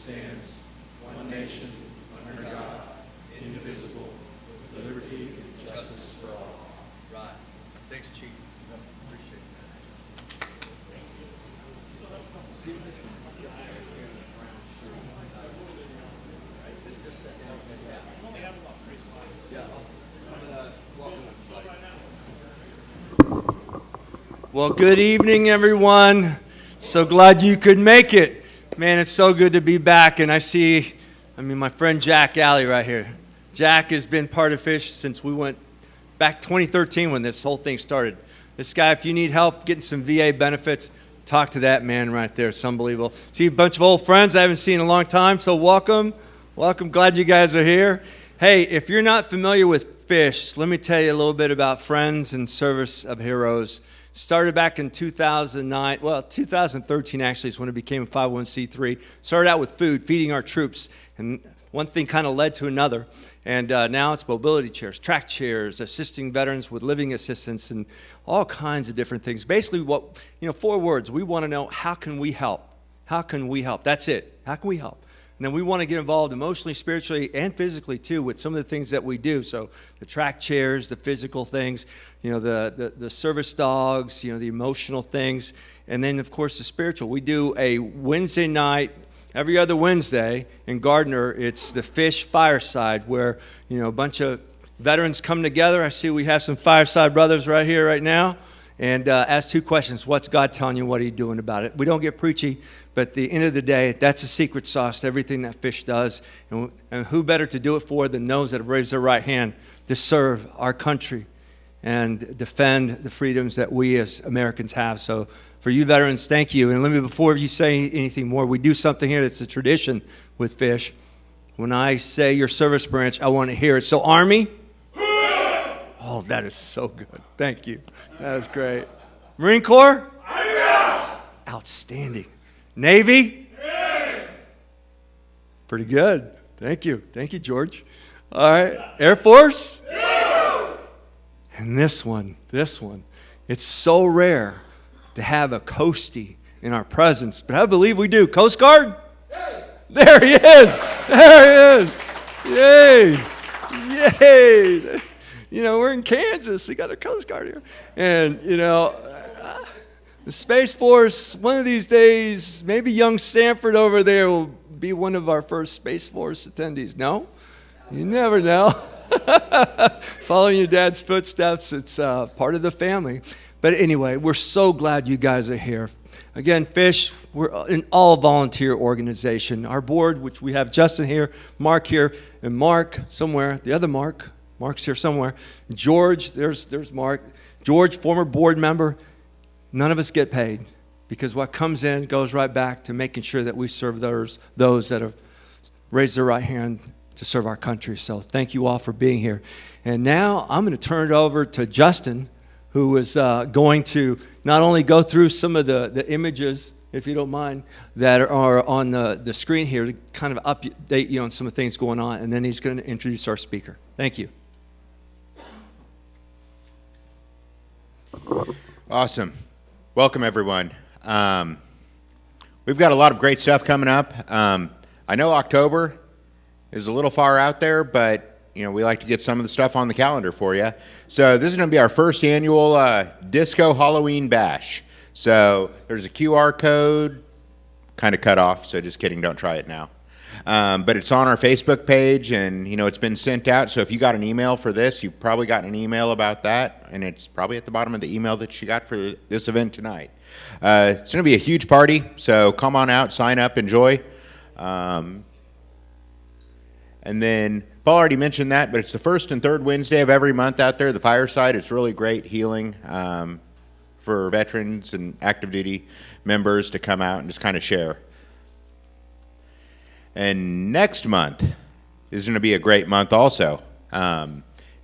stands, one nation, under God, indivisible, with liberty and justice for all. Right. Thanks, Chief. Appreciate that. Well, good evening, everyone. So glad you could make it. Man, it's so good to be back. And I see, my friend Jack Alley right here. Jack has been part of F.I.S.H. since we went back 2013 when this whole thing started. This guy, if you need help getting some VA benefits, talk to that man right there. It's unbelievable. See a bunch of old friends I haven't seen in a long time, so welcome. Welcome. Glad you guys are here. Hey, if you're not familiar with F.I.S.H., let me tell you a little bit about Friends in Service of Heroes. Started back in 2009. Well, 2013 actually is when it became a 501c3. Started out with food, feeding our troops, and one thing kind of led to another. And now it's mobility chairs, track chairs, assisting veterans with living assistance, and all kinds of different things. Basically, 4 words. We want to know, how can we help? How can we help? That's it. How can we help? And then we want to get involved emotionally, spiritually, and physically, too, with some of the things that we do. So the track chairs, the physical things, the service dogs, the emotional things. And then, of course, the spiritual. We do a Wednesday night, every other Wednesday in Gardner. It's the F.I.S.H. Fireside, where, a bunch of veterans come together. I see we have some Fireside brothers right here right now. And ask 2 questions. What's God telling you? What are you doing about it? We don't get preachy, but at the end of the day, that's the secret sauce to everything that F.I.S.H. does. And who better to do it for than those that have raised their right hand to serve our country and defend the freedoms that we as Americans have. So for you veterans, thank you. And let me, before you say anything more, we do something here that's a tradition with F.I.S.H. When I say your service branch, I want to hear it. So Army. Oh, that is so good. Thank you. That was great. Marine Corps? Outstanding. Navy? Pretty good. Thank you. Thank you, George. All right. Air Force? And this one. It's so rare to have a Coastie in our presence, but I believe we do. Coast Guard? There he is. There he is. Yay. Yay. We're in Kansas. We got a Coast Guard here. And, the Space Force, one of these days, maybe young Sanford over there will be one of our first Space Force attendees. No? You never know. Following your dad's footsteps, it's part of the family. But anyway, we're so glad you guys are here. Again, F.I.S.H., we're an all-volunteer organization. Our board, which we have Justin here, Mark here, and Mark somewhere, the other Mark's here somewhere. George, there's Mark. George, former board member. None of us get paid because what comes in goes right back to making sure that we serve those that have raised their right hand to serve our country. So thank you all for being here. And now I'm going to turn it over to Justin, who is going to not only go through some of the images, if you don't mind, that are on the screen here to kind of update you on some of the things going on, and then he's going to introduce our speaker. Thank you. Awesome. Welcome, everyone. We've got a lot of great stuff coming up. I know October is a little far out there, but we like to get some of the stuff on the calendar for you. So this is going to be our first annual Disco Halloween Bash. So there's a QR code, kind of cut off, so just kidding, don't try it now. But it's on our Facebook page, and it's been sent out. So if you got an email for this, you probably got an email about that, and it's probably at the bottom of the email that you got for this event tonight. It's going to be a huge party, so come on out, sign up, enjoy. And then Paul already mentioned that, but it's the first and third Wednesday of every month out there. The Fireside, it's really great healing for veterans and active duty members to come out and just kind of share. And next month is going to be a great month also.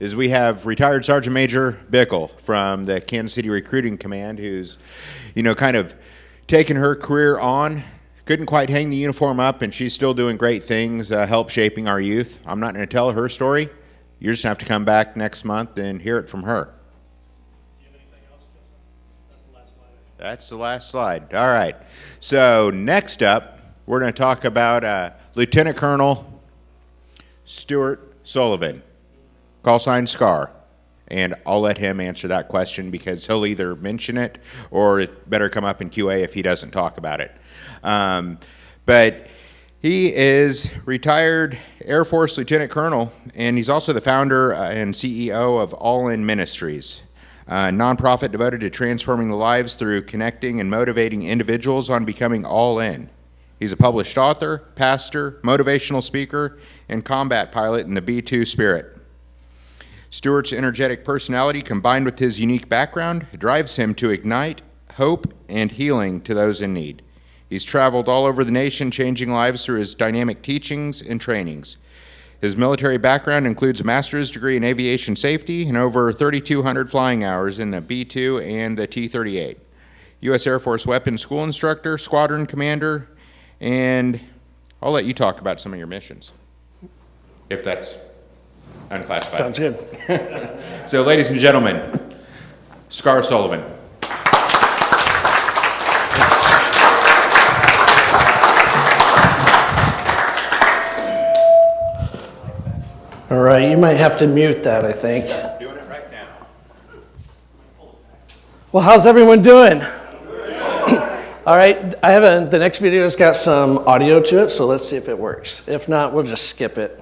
Is we have retired Sergeant Major Bickle from the Kansas City Recruiting Command, who's, kind of taken her career on. Couldn't quite hang the uniform up, and she's still doing great things, help shaping our youth. I'm not going to tell her story. You just have to come back next month and hear it from her. Do you have anything else, Justin? That's the last slide. That's the last slide. All right. So next up, we're going to talk about Lieutenant Colonel Stuart Sullivan, call sign SCAR. And I'll let him answer that question because he'll either mention it or it better come up in QA if he doesn't talk about it. But he is retired Air Force Lieutenant Colonel, and he's also the founder and CEO of All In Ministries, a nonprofit devoted to transforming the lives through connecting and motivating individuals on becoming all in. He's a published author, pastor, motivational speaker, and combat pilot in the B-2 Spirit. Stuart's energetic personality, combined with his unique background, drives him to ignite hope and healing to those in need. He's traveled all over the nation, changing lives through his dynamic teachings and trainings. His military background includes a master's degree in aviation safety and over 3,200 flying hours in the B-2 and the T-38. U.S. Air Force weapons school instructor, squadron commander, and I'll let you talk about some of your missions, if that's unclassified. Sounds good. So, ladies and gentlemen, SCAR Sullivan. All right, you might have to mute that, I think. Doing it right now. Well, how's everyone doing? All right, the next video's got some audio to it, so let's see if it works. If not, we'll just skip it.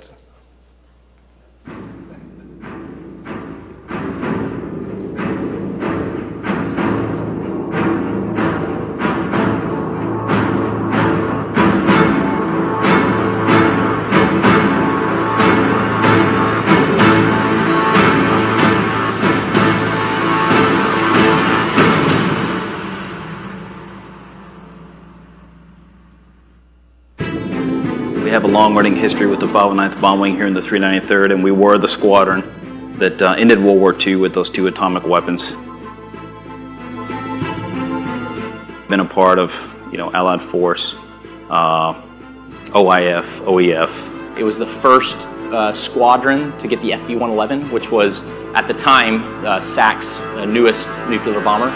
We have a long running history with the 509th Bomb Wing here in the 393rd, and we were the squadron that ended World War II with those 2 atomic weapons. Been a part of, Allied Force, OIF, OEF. It was the first squadron to get the FB-111, which was, at the time, SAC's newest nuclear bomber.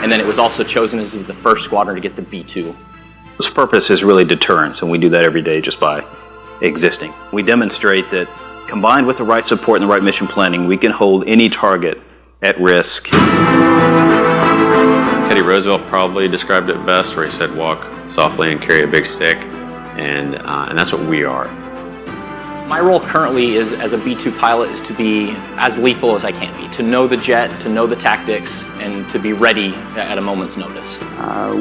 And then it was also chosen as the first squadron to get the B-2. Its purpose is really deterrence, and we do that every day just by existing. We demonstrate that combined with the right support and the right mission planning, we can hold any target at risk. Teddy Roosevelt probably described it best, where he said, walk softly and carry a big stick, and that's what we are. My role currently is, as a B-2 pilot, is to be as lethal as I can be, to know the jet, to know the tactics, and to be ready at a moment's notice.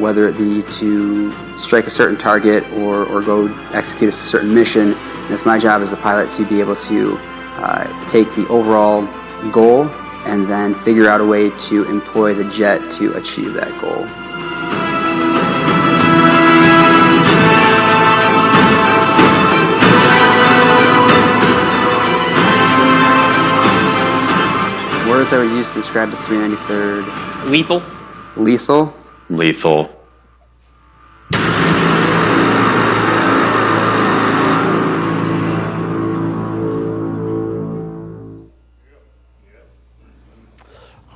Whether it be to strike a certain target or go execute a certain mission, and it's my job as a pilot to be able to take the overall goal and then figure out a way to employ the jet to achieve that goal. Words I would use to describe the 393rd. Lethal. Lethal. Lethal.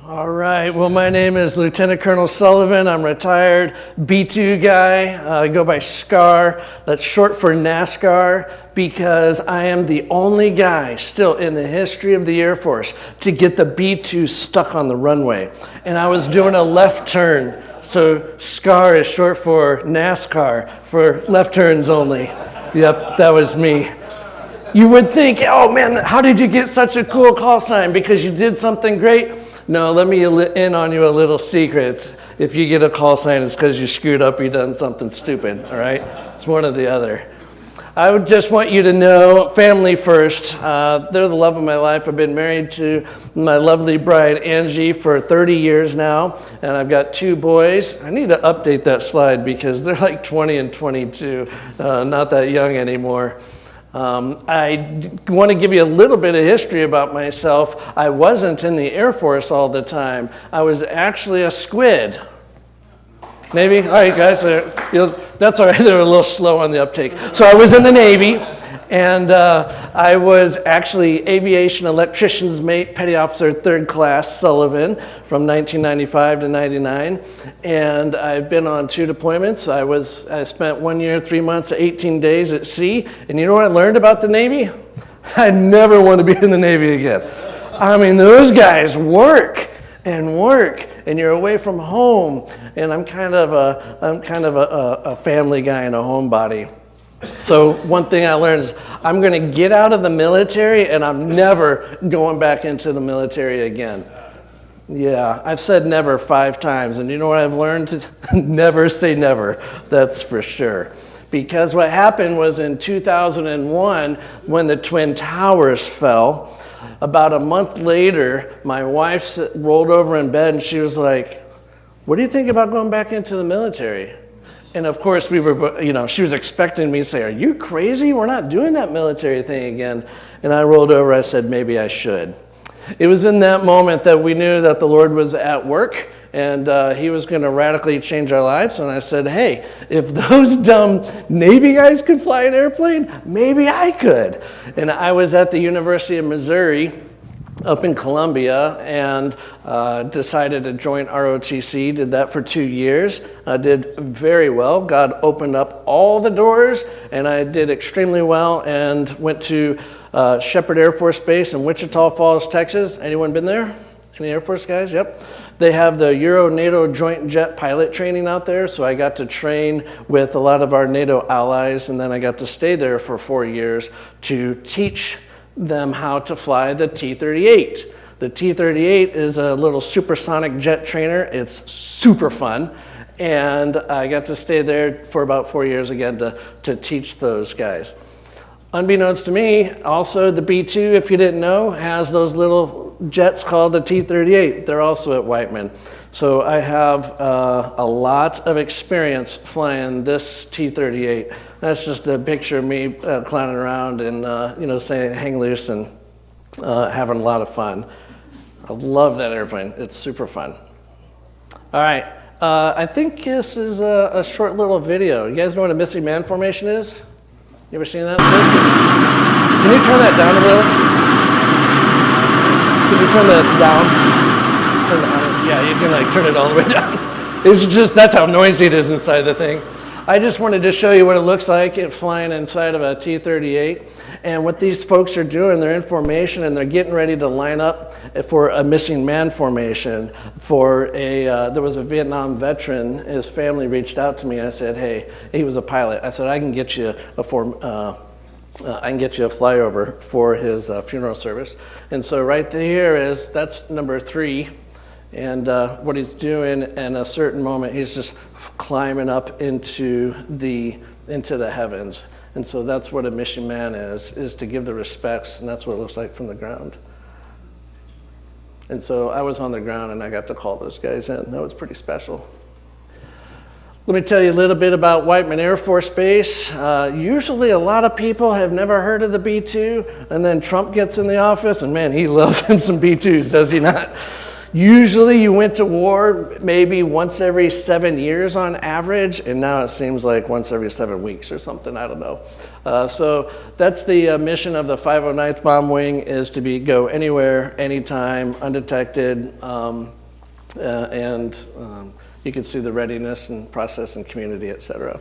All right, well, my name is Lieutenant Colonel Sullivan. I'm retired B-2 guy. I go by SCAR. That's short for NASCAR, because I am the only guy still in the history of the Air Force to get the B-2 stuck on the runway. And I was doing a left turn. So SCAR is short for NASCAR, for left turns only. Yep, that was me. You would think, oh man, how did you get such a cool call sign? Because you did something great? No, let me in on you a little secret. If you get a call sign, it's because you screwed up, you done something stupid, all right? It's one or the other. I would just want you to know, family first. They're the love of my life. I've been married to my lovely bride, Angie, for 30 years now, and I've got 2 boys. I need to update that slide because they're like 20 and 22, not that young anymore. I want to give you a little bit of history about myself. I wasn't in the Air Force all the time. I was actually a squid. Maybe? All right, guys. That's all right. They're a little slow on the uptake. So I was in the Navy, and I was actually aviation electrician's mate, petty officer 3rd class Sullivan from 1995 to 99. And I've been on 2 deployments. I spent 1 year, 3 months, 18 days at sea. And you know what I learned about the Navy? I never want to be in the Navy again. I mean, those guys work, and you're away from home. And I'm kind of a family guy and a homebody. So one thing I learned is I'm going to get out of the military, and I'm never going back into the military again. Yeah, I've said never 5 times, and you know what I've learned? Never say never, that's for sure. Because what happened was in 2001, when the Twin Towers fell, about a month later, my wife rolled over in bed and she was like, "What do you think about going back into the military?" And of course, we were, she was expecting me to say, "Are you crazy? We're not doing that military thing again." And I rolled over, I said, "Maybe I should." It was in that moment that we knew that the Lord was at work, and he was going to radically change our lives. And I said, "Hey, if those dumb Navy guys could fly an airplane, maybe I could." And I was at the University of Missouri up in Columbia and decided to join ROTC, did that for 2 years. I did very well. God opened up all the doors, and I did extremely well and went to Shepherd Air Force Base in Wichita Falls, Texas. Anyone been there? Any Air Force guys? Yep. They have the Euro-NATO Joint Jet pilot training out there, so I got to train with a lot of our NATO allies, and then I got to stay there for 4 years to teach them how to fly the T-38. The T-38 is a little supersonic jet trainer. It's super fun, and I got to stay there for about 4 years again to teach those guys. Unbeknownst to me, also the B-2, if you didn't know, has those little jets called the T-38. They're also at Whiteman. So I have a lot of experience flying this T-38. That's just a picture of me clowning around and saying hang loose and having a lot of fun. I love that airplane. It's super fun. All right, I think this is a short little video. You guys know what a missing man formation is? You ever seen that? So can you turn that down a little? Can you turn that down? Turn it on. Yeah, you can turn it all the way down. It's just, that's how noisy it is inside the thing. I just wanted to show you what it looks like flying inside of a T-38. And what these folks are doing, they're in formation and they're getting ready to line up for a missing man formation. There was a Vietnam veteran, his family reached out to me and I said, hey, he was a pilot. I said, I can get you a flyover for his funeral service. And so right there that's number 3. And what he's doing in a certain moment, he's just climbing up into the heavens. And so that's what a mission man is to give the respects, and that's what it looks like from the ground. And so I was on the ground and I got to call those guys in. That was pretty special. Let me tell you a little bit about Whiteman Air Force Base. Usually a lot of people have never heard of the B-2, and then Trump gets in the office and man, he loves him some B-2s, does he not? Usually you went to war maybe once every 7 years on average, and now it seems like once every 7 weeks or something, I don't know. So that's the mission of the 509th Bomb Wing, is to go anywhere, anytime, undetected, and you can see the readiness and process and community, etc.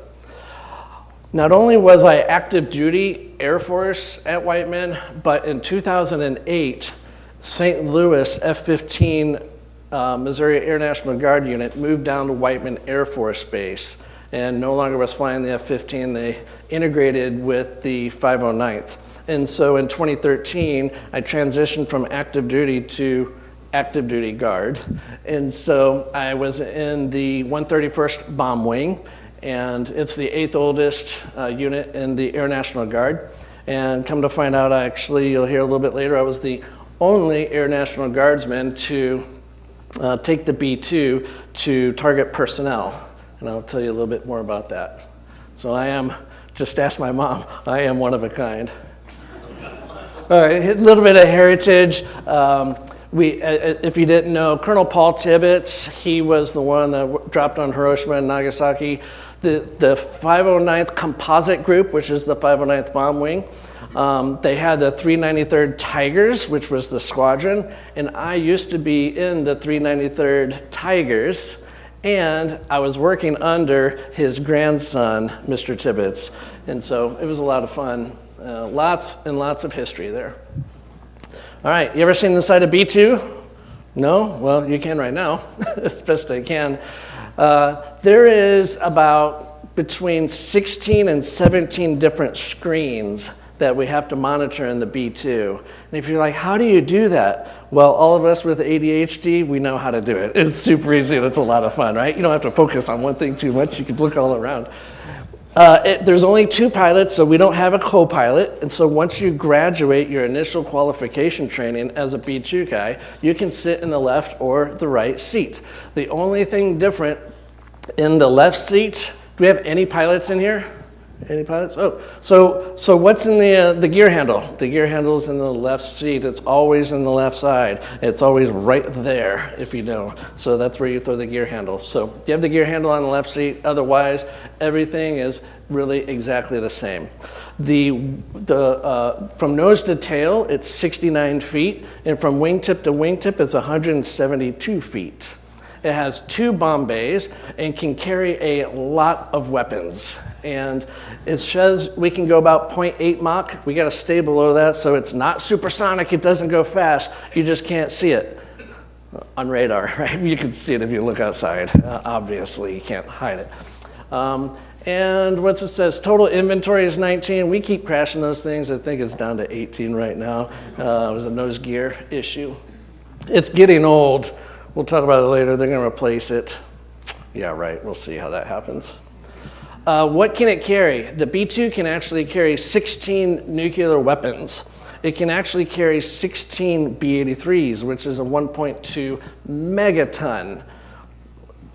Not only was I active duty Air Force at Whiteman, but in 2008, St. Louis F-15 Missouri Air National Guard unit moved down to Whiteman Air Force Base and no longer was flying the F-15. They integrated with the 509th. And so in 2013, I transitioned from active duty to active duty guard. And so I was in the 131st Bomb Wing, and it's the 8th oldest unit in the Air National Guard. And come to find out, you'll hear a little bit later, I was the only Air National Guardsman to take the B-2 to target personnel. And I'll tell you a little bit more about that. So I am, just ask my mom, I am one of a kind. All right, a little bit of heritage. If you didn't know, Colonel Paul Tibbets, he was the one that dropped on Hiroshima and Nagasaki. The 509th Composite Group, which is the 509th Bomb Wing, They had the 393rd Tigers, which was the squadron, and I used to be in the 393rd Tigers, and I was working under his grandson, Mr. Tibbetts, and so it was a lot of fun. Lots and lots of history there. All right, you ever seen the side of B2? No? Well, you can right now, as best I can. There is about between 16 and 17 different screens that we have to monitor in the B2. And if you're like, how do you do that? Well, all of us with ADHD, we know how to do it. It's super easy and it's a lot of fun, right? You don't have to focus on one thing too much. You can look all around. There's only 2 pilots, so we don't have a co-pilot. And so once you graduate your initial qualification training as a B2 guy, you can sit in the left or the right seat. The only thing different in the left seat, do we have any pilots in here? Any pilots? Oh, so what's in the gear handle? The gear handle's in the left seat. It's always in the left side. It's always right there, if you know. So that's where you throw the gear handle. So you have the gear handle on the left seat. Otherwise, everything is really exactly the same. From nose to tail, it's 69 feet, and from wingtip to wingtip, it's 172 feet. It has 2 bomb bays and can carry a lot of weapons. And it says we can go about 0.8 Mach. We got to stay below that, so it's not supersonic. It doesn't go fast. You just can't see it on radar, right? You can see it if you look outside. Obviously, you can't hide it. And what's it says? Total inventory is 19. We keep crashing those things. I think it's down to 18 right now. It was a nose gear issue. It's getting old. We'll talk about it later. They're going to replace it. Yeah, right. We'll see how that happens. What can it carry? The B2 can actually carry 16 nuclear weapons. It can actually carry 16 B-83s, which is a 1.2 megaton.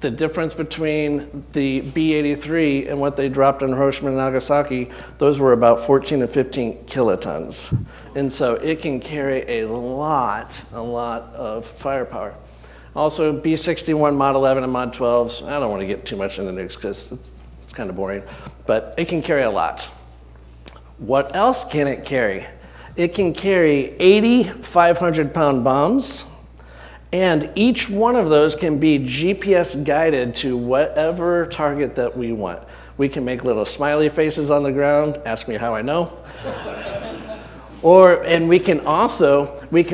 The difference between the B-83 and what they dropped on Hiroshima and Nagasaki, those were about 14 to 15 kilotons. And so it can carry a lot of firepower. Also, B-61, Mod 11, and Mod 12s. I don't want to get too much into nukes because it's kind of boring, but it can carry a lot. What else can it carry? It can carry 80 500-pound bombs, and each one of those can be GPS guided to whatever target that we want. We can make little smiley faces on the ground. Ask me how I know. And we can also make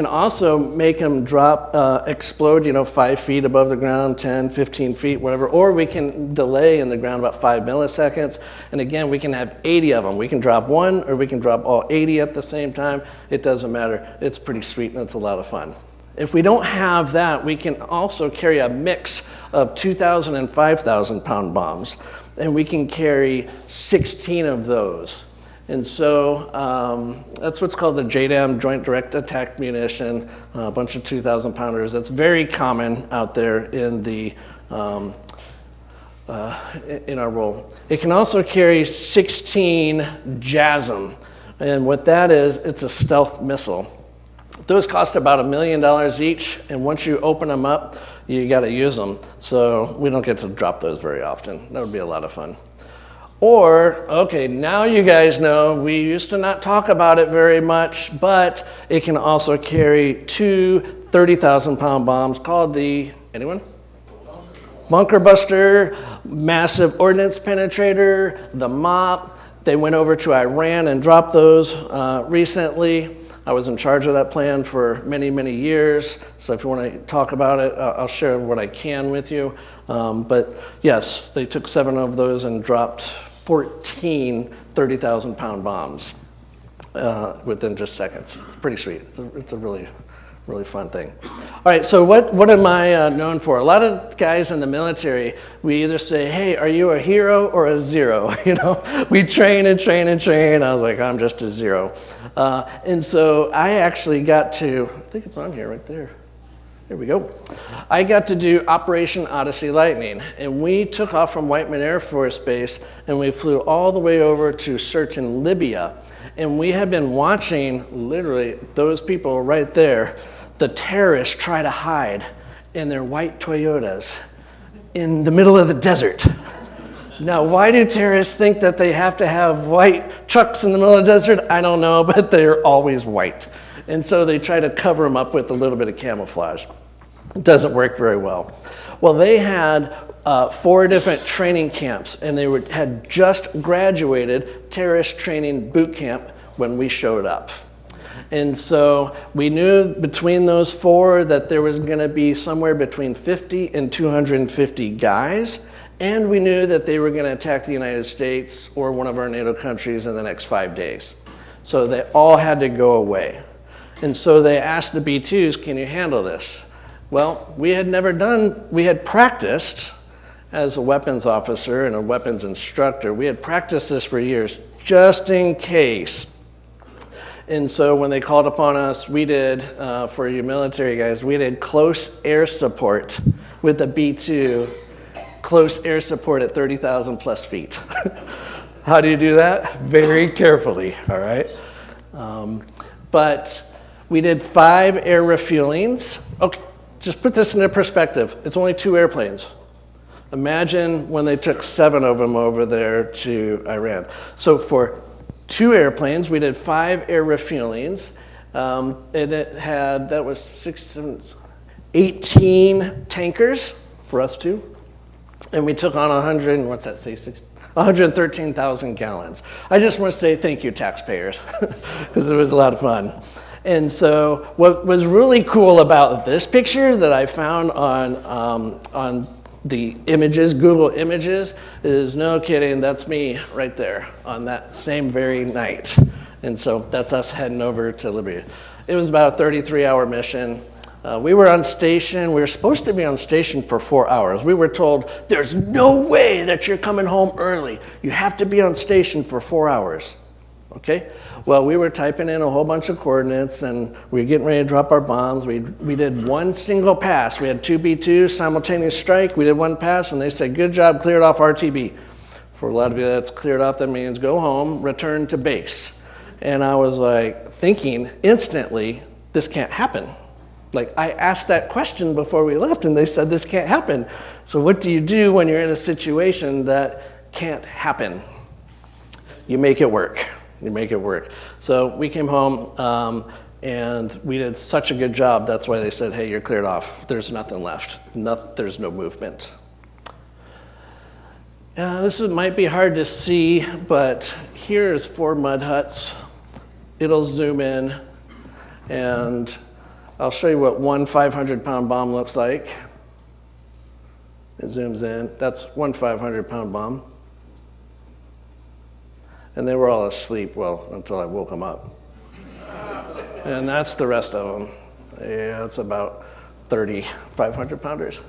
them drop, explode, 5 feet above the ground, 10, 15 feet, whatever. Or we can delay in the ground about 5 milliseconds. And again, we can have 80 of them. We can drop one, or we can drop all 80 at the same time. It doesn't matter. It's pretty sweet, and it's a lot of fun. If we don't have that, we can also carry a mix of 2,000 and 5,000 pound bombs. And we can carry 16 of those. And so that's what's called the JDAM, Joint Direct Attack Munition, a bunch of 2,000 pounders. That's very common out there in our role. It can also carry 16 JASM. And what that is, it's a stealth missile. Those cost about $1 million each, and once you open them up, you got to use them. So we don't get to drop those very often. That would be a lot of fun. Or, okay, now you guys know, we used to not talk about it very much, but it can also carry 2 30,000-pound bombs called the, anyone? Bunker Buster, Massive Ordnance Penetrator, the MOP. They went over to Iran and dropped those recently. I was in charge of that plan for many, many years. So if you want to talk about it, I'll share what I can with you. But yes, they took 7 of those and dropped 14 30,000-pound bombs within just seconds. It's pretty sweet. It's a really, really fun thing. All right, so what am I known for? A lot of guys in the military, we either say, hey, are you a hero or a zero? We train and train and train. I was like, I'm just a zero. And so I actually got to, I think it's on here right there. Here we go. I got to do Operation Odyssey Lightning, and we took off from Whiteman Air Force Base, and we flew all the way over to certain Libya. And we have been watching, literally, those people right there, the terrorists try to hide in their white Toyotas in the middle of the desert. Now, why do terrorists think that they have to have white trucks in the middle of the desert? I don't know, but they're always white. And so they try to cover them up with a little bit of camouflage. It doesn't work very well. Well, they had 4 different training camps, and they had just graduated terrorist training boot camp when we showed up. And so we knew between those 4 that there was going to be somewhere between 50 and 250 guys, and we knew that they were going to attack the United States or one of our NATO countries in the next 5 days. So they all had to go away. And so they asked the B-2s, can you handle this? Well, we had practiced as a weapons officer and a weapons instructor. We had practiced this for years, just in case. And so when they called upon us, we did, for you military guys, we did close air support with the B-2, close air support at 30,000 plus feet. How do you do that? Very carefully, all right? But we did 5 air refuelings. Okay, just put this into perspective. It's only 2 airplanes. Imagine when they took 7 of them over there to Iran. So for 2 airplanes, we did 5 air refuelings. And it had, that was 18 tankers for us 2. And we took on 113,000 gallons. I just want to say thank you, taxpayers, because it was a lot of fun. And so what was really cool about this picture that I found on the images, Google Images, is no kidding, that's me right there on that same very night. And so that's us heading over to Libya. It was about a 33-hour mission. We were on station. We were supposed to be on station for 4 hours. We were told, there's no way that you're coming home early. You have to be on station for 4 hours. Okay? Well, we were typing in a whole bunch of coordinates, and we were getting ready to drop our bombs. We did one single pass. We had 2 B-2s, simultaneous strike. We did 1 pass, and they said, good job, cleared off RTB. For a lot of you, that's cleared off. That means go home, return to base. And I was like thinking instantly, this can't happen. Like, I asked that question before we left, and they said this can't happen. So what do you do when you're in a situation that can't happen? You make it work. You make it work. So we came home, and we did such a good job. That's why they said, hey, you're cleared off. There's nothing left. There's no movement. This might be hard to see, but here's 4 mud huts. It'll zoom in, and I'll show you what 1 500-pound bomb looks like. It zooms in. That's 1 500-pound bomb. And they were all asleep, well, until I woke them up. And that's the rest of them. Yeah, it's about 30 500-pounders.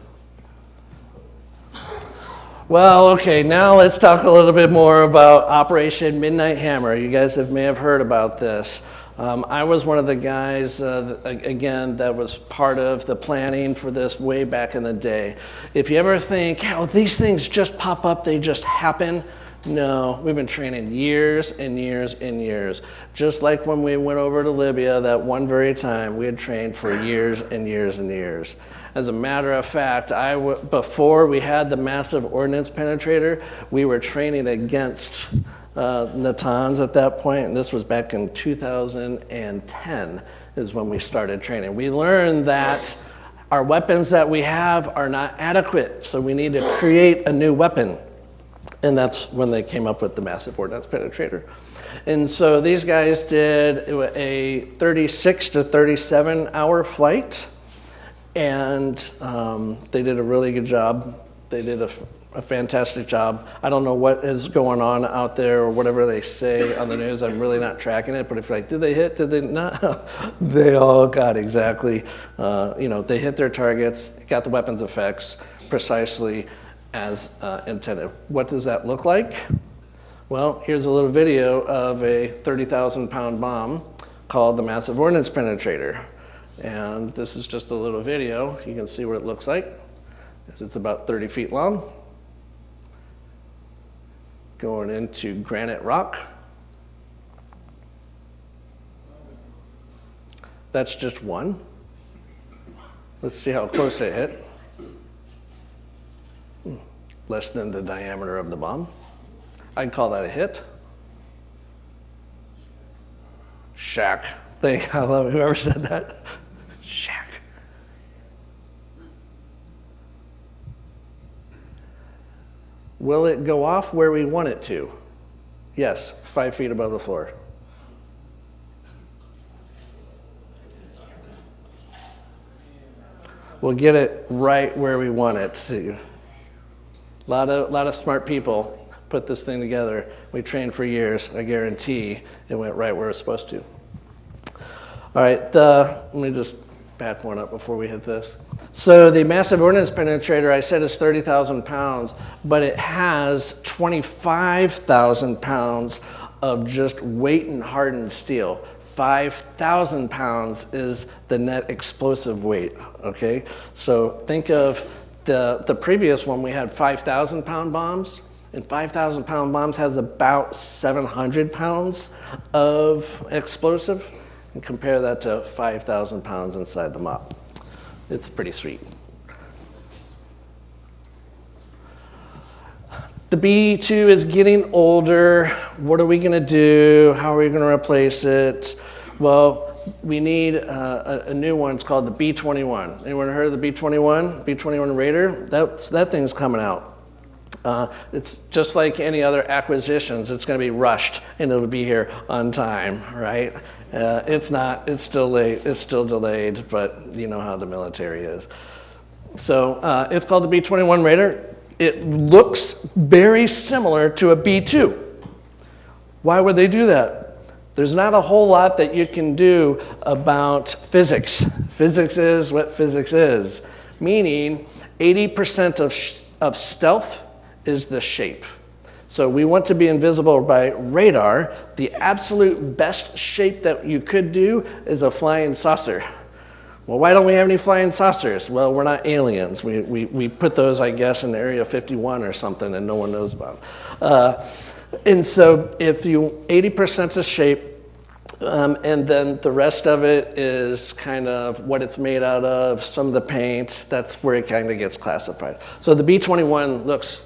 Well, okay, now let's talk a little bit more about Operation Midnight Hammer. You guys may have heard about this. I was one of the guys, again, that was part of the planning for this way back in the day. If you ever think, oh, these things just pop up, they just happen. No, we've been training years and years and years. Just like when we went over to Libya that one very time, we had trained for years and years and years. As a matter of fact, before we had the massive ordnance penetrator, we were training against Natanz at that point, and this was back in 2010 is when we started training. We learned that our weapons that we have are not adequate, so we need to create a new weapon. And that's when they came up with the massive ordnance penetrator. And so these guys did a 36 to 37 hour flight, and they did a really good job. They did a fantastic job. I don't know what is going on out there or whatever they say on the news. I'm really not tracking it, but if you're like, did they hit, did they not? They all got exactly, they hit their targets, got the weapons effects precisely as intended. What does that look like? Well, here's a little video of a 30,000-pound bomb called the Massive Ordnance Penetrator. And this is just a little video. You can see what it looks like. It's about 30 feet long. Going into granite rock. That's just one. Let's see how close they hit. less than the diameter of the bomb. I'd call that a hit. Shack. I love it. Whoever said that. Shack. Will it go off where we want it to? Yes, 5 feet above the floor. We'll get it right where we want it to. A lot of smart people put this thing together. We trained for years. I guarantee it went right where it's supposed to. All right, let me just back one up before we hit this. So the massive ordnance penetrator, I said, is 30,000 pounds, but it has 25,000 pounds of just weight and hardened steel. 5,000 pounds is the net explosive weight, okay? So think of the previous one, we had 5,000 pound bombs, and 5,000 pound bombs has about 700 pounds of explosive, and compare that to 5,000 pounds inside the mop. It's pretty sweet. The B-2 is getting older. What are we gonna do? How are we gonna replace it? Well, we need a new one. It's called the B-21. Anyone heard of the B-21? B-21 Raider? That thing's coming out. It's just like any other acquisitions. It's gonna be rushed and it'll be here on time, right? It's not, it's still late, it's still delayed, but you know how the military is. So it's called the B-21 Raider. It looks very similar to a B-2. Why would they do that? There's not a whole lot that you can do about physics. Physics is what physics is, meaning 80% of stealth is the shape. So we want to be invisible by radar. The absolute best shape that you could do is a flying saucer. Well, why don't we have any flying saucers? Well, we're not aliens. We put those, I guess, in Area 51 or something, and no one knows about them. And so if you 80% is shape, and then the rest of it is kind of what it's made out of, some of the paint, that's where it kind of gets classified. So the B-21 looks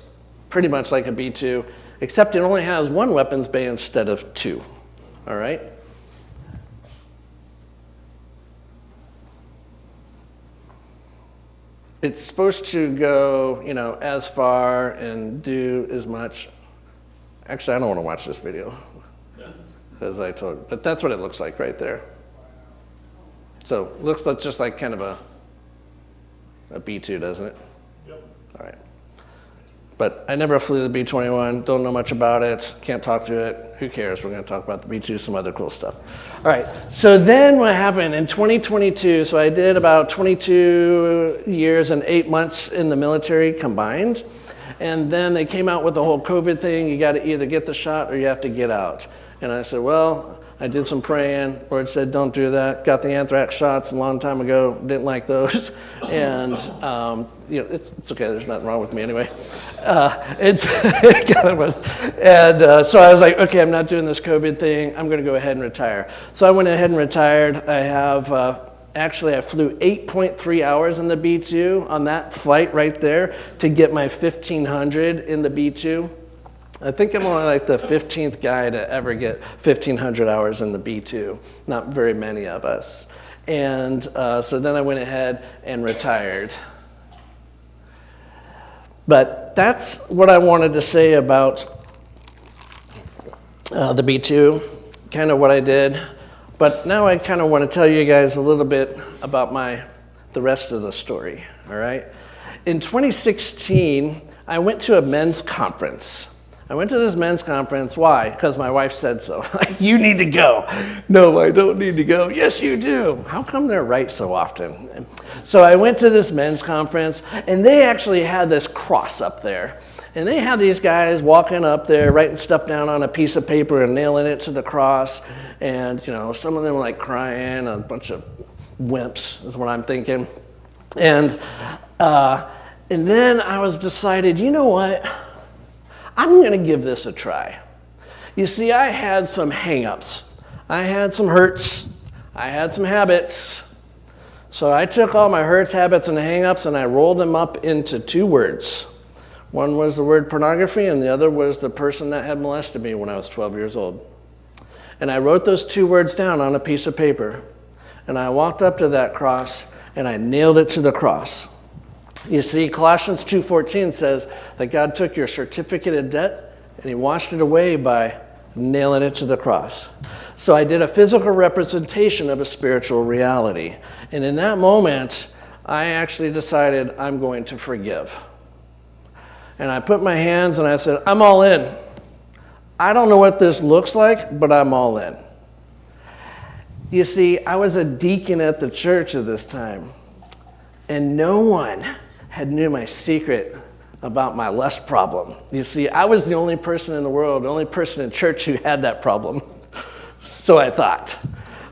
pretty much like a B-2, except it only has one weapons bay instead of two, all right? It's supposed to go, you know, as far and do as much. Actually, I don't want to watch this video, as I told, but that's what it looks like right there. So it looks like just like kind of a B-2, doesn't it? Yep. All right. But I never flew the B-21, don't know much about it, can't talk to it, who cares? We're gonna talk about the B-2, some other cool stuff. All right, so then what happened in 2022, so I did about 22 years and 8 months in the military combined, and then they came out with the whole COVID thing, you gotta either get the shot or you have to get out. And I said, well, I did some praying, Lord said, don't do that. Got the anthrax shots a long time ago, didn't like those. And, you know, it's okay, there's nothing wrong with me anyway. And so I was like, okay, I'm not doing this COVID thing, I'm gonna go ahead and retire. So I went ahead and retired. I have, actually I flew 8.3 hours in the B-2 on that flight right there to get my 1500 in the B-2. I think I'm only like the 15th guy to ever get 1,500 hours in the B-2. Not very many of us. And so then I went ahead and retired. But that's what I wanted to say about the B-2, kind of what I did. But now I kind of want to tell you guys a little bit about the rest of the story, all right? In 2016, I went to a men's conference. I went to this men's conference. Why? Because my wife said so. You need to go. No, I don't need to go. Yes, you do. How come they're right so often? So I went to this men's conference, and they actually had this cross up there. And they had these guys walking up there, writing stuff down on a piece of paper and nailing it to the cross. And, you know, some of them were like crying, a bunch of wimps is what I'm thinking. And then I was decided, you know what? I'm gonna give this a try. You see, I had some hang-ups. I had some hurts. I had some habits. So I took all my hurts, habits, and hang-ups and I rolled them up into 2 words. One was the word pornography, and the other was the person that had molested me when I was 12 years old. And I wrote those 2 words down on a piece of paper. And I walked up to that cross, and I nailed it to the cross. You see, Colossians 2:14 says that God took your certificate of debt, and he washed it away by nailing it to the cross. So I did a physical representation of a spiritual reality. And in that moment, I actually decided I'm going to forgive. And I put my hands and I said, I'm all in. I don't know what this looks like, but I'm all in. You see, I was a deacon at the church at this time, and no one had knew my secret about my lust problem. You see, I was the only person in the world, the only person in church who had that problem. So I thought.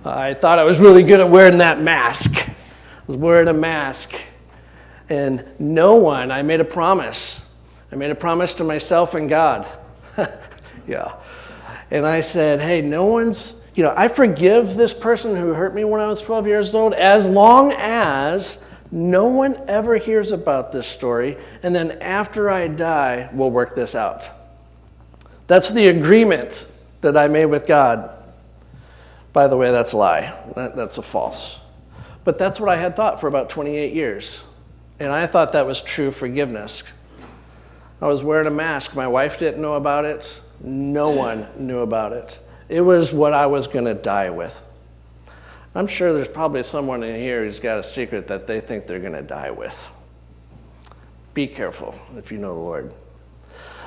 I thought I was really good at wearing that mask. I was wearing a mask. And no one, I made a promise. I made a promise to myself and God. Yeah. And I said, hey, no one's, I forgive this person who hurt me when I was 12 years old as long as no one ever hears about this story, and then after I die, we'll work this out. That's the agreement that I made with God. By the way, that's a lie. That's a false. But that's what I had thought for about 28 years. And I thought that was true forgiveness. I was wearing a mask. My wife didn't know about it. No one knew about it. It was what I was going to die with. I'm sure there's probably someone in here who's got a secret that they think they're going to die with. Be careful if you know the Lord.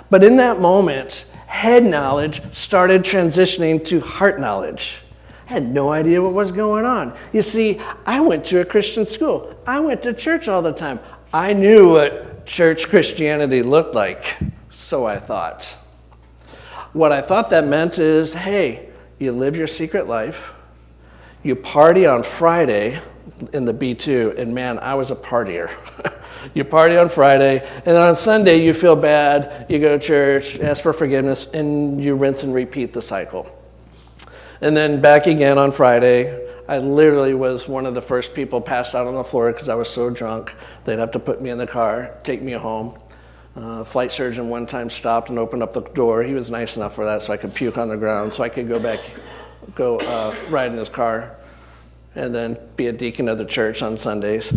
But in that moment, head knowledge started transitioning to heart knowledge. I had no idea what was going on. You see, I went to a Christian school. I went to church all the time. I knew what church Christianity looked like, so I thought. What I thought that meant is, hey, you live your secret life. You party on Friday in the B2, and man, I was a partier. You party on Friday, and then on Sunday you feel bad, you go to church, ask for forgiveness, and you rinse and repeat the cycle. And then back again on Friday. I literally was one of the first people passed out on the floor because I was so drunk. They'd have to put me in the car, take me home. Flight surgeon one time stopped and opened up the door. He was nice enough for that so I could puke on the ground so I could go ride in his car and then be a deacon of the church on Sundays.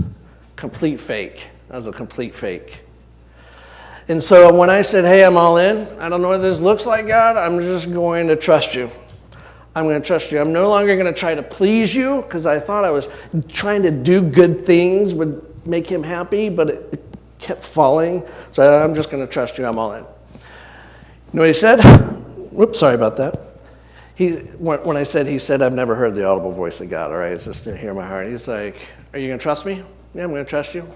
Complete fake. That was a complete fake. And so when I said, hey, I'm all in, I don't know what this looks like, God, I'm just going to trust you. I'm going to trust you. I'm no longer going to try to please you because I thought I was trying to do good things would make him happy, but it kept falling. So I'm just going to trust you. I'm all in. You know what he said? Whoops, sorry about that. When I said, he said, I've never heard the audible voice of God, all right? It's just to hear my heart. He's like, are you going to trust me? Yeah, I'm going to trust you.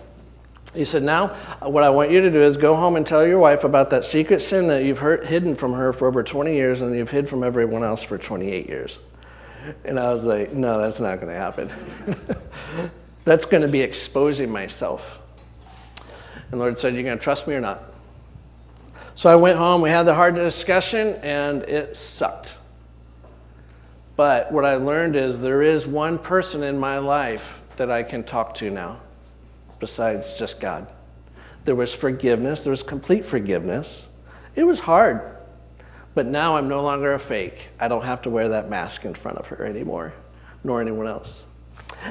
He said, now, what I want you to do is go home and tell your wife about that secret sin that you've hidden from her for over 20 years and you've hid from everyone else for 28 years. And I was like, no, that's not going to happen. That's going to be exposing myself. And the Lord said, you're going to trust me or not? So I went home, we had the hard discussion, and it sucked. But what I learned is there is one person in my life that I can talk to now, besides just God. There was forgiveness. There was complete forgiveness. It was hard. But now I'm no longer a fake. I don't have to wear that mask in front of her anymore, nor anyone else.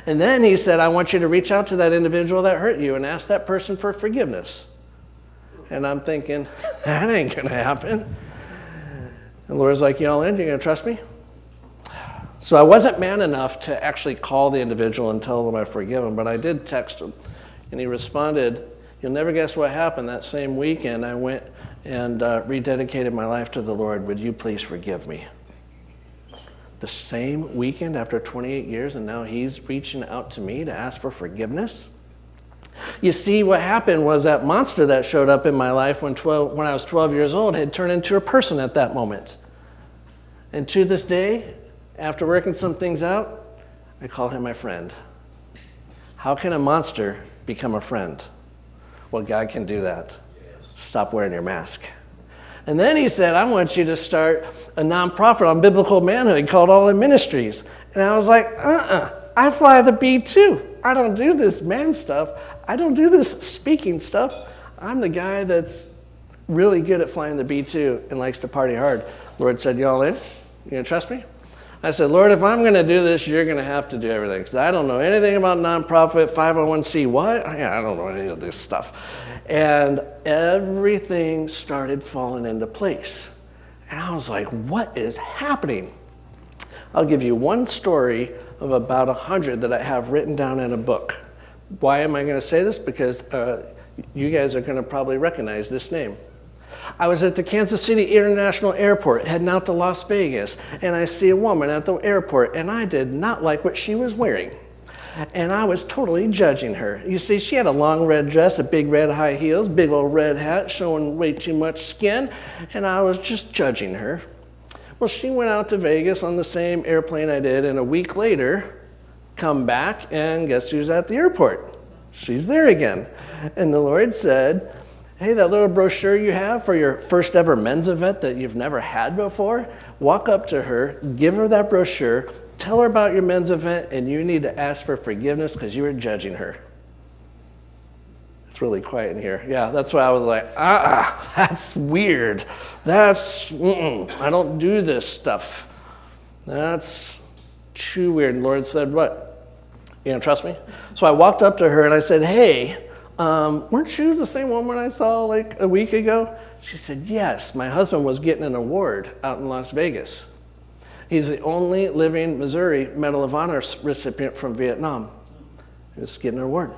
And then he said, I want you to reach out to that individual that hurt you and ask that person for forgiveness. And I'm thinking, that ain't going to happen. And the Lord's like, you all in? You going to trust me? So I wasn't man enough to actually call the individual and tell them I forgive him, but I did text him. And he responded, you'll never guess what happened. That same weekend, I went and rededicated my life to the Lord. Would you please forgive me? The same weekend after 28 years, and now he's reaching out to me to ask for forgiveness? You see, what happened was that monster that showed up in my life when I was 12 years old had turned into a person at that moment. And to this day, after working some things out, I call him my friend. How can a monster become a friend? Well, God can do that. Stop wearing your mask. And then he said, I want you to start a nonprofit on biblical manhood called All In Ministries. And I was like, I fly the B2. I don't do this man stuff. I don't do this speaking stuff. I'm the guy that's really good at flying the B-2 and likes to party hard. Lord said, you all in? You gonna trust me? I said, Lord, if I'm gonna do this, you're gonna have to do everything, because I don't know anything about nonprofit, 501c, what? Yeah, I don't know any of this stuff. And everything started falling into place. And I was like, what is happening? I'll give you one story of about 100 that I have written down in a book. Why am I gonna say this? Because you guys are gonna probably recognize this name. I was at the Kansas City International Airport heading out to Las Vegas, and I see a woman at the airport, and I did not like what she was wearing. And I was totally judging her. You see, she had a long red dress, a big red high heels, big old red hat showing way too much skin, and I was just judging her. Well, she went out to Vegas on the same airplane I did, and a week later, come back, and guess who's at the airport? She's there again. And the Lord said, hey, that little brochure you have for your first ever men's event that you've never had before, walk up to her, give her that brochure, tell her about your men's event, and you need to ask for forgiveness because you were judging her. It's really quiet in here. Yeah, that's why I was like, that's weird. I don't do this stuff. That's too weird. And the Lord said, what? You gonna trust me? So I walked up to her and I said, hey, weren't you the same woman I saw like a week ago? She said, yes, my husband was getting an award out in Las Vegas. He's the only living Missouri Medal of Honor recipient from Vietnam. He was getting an award.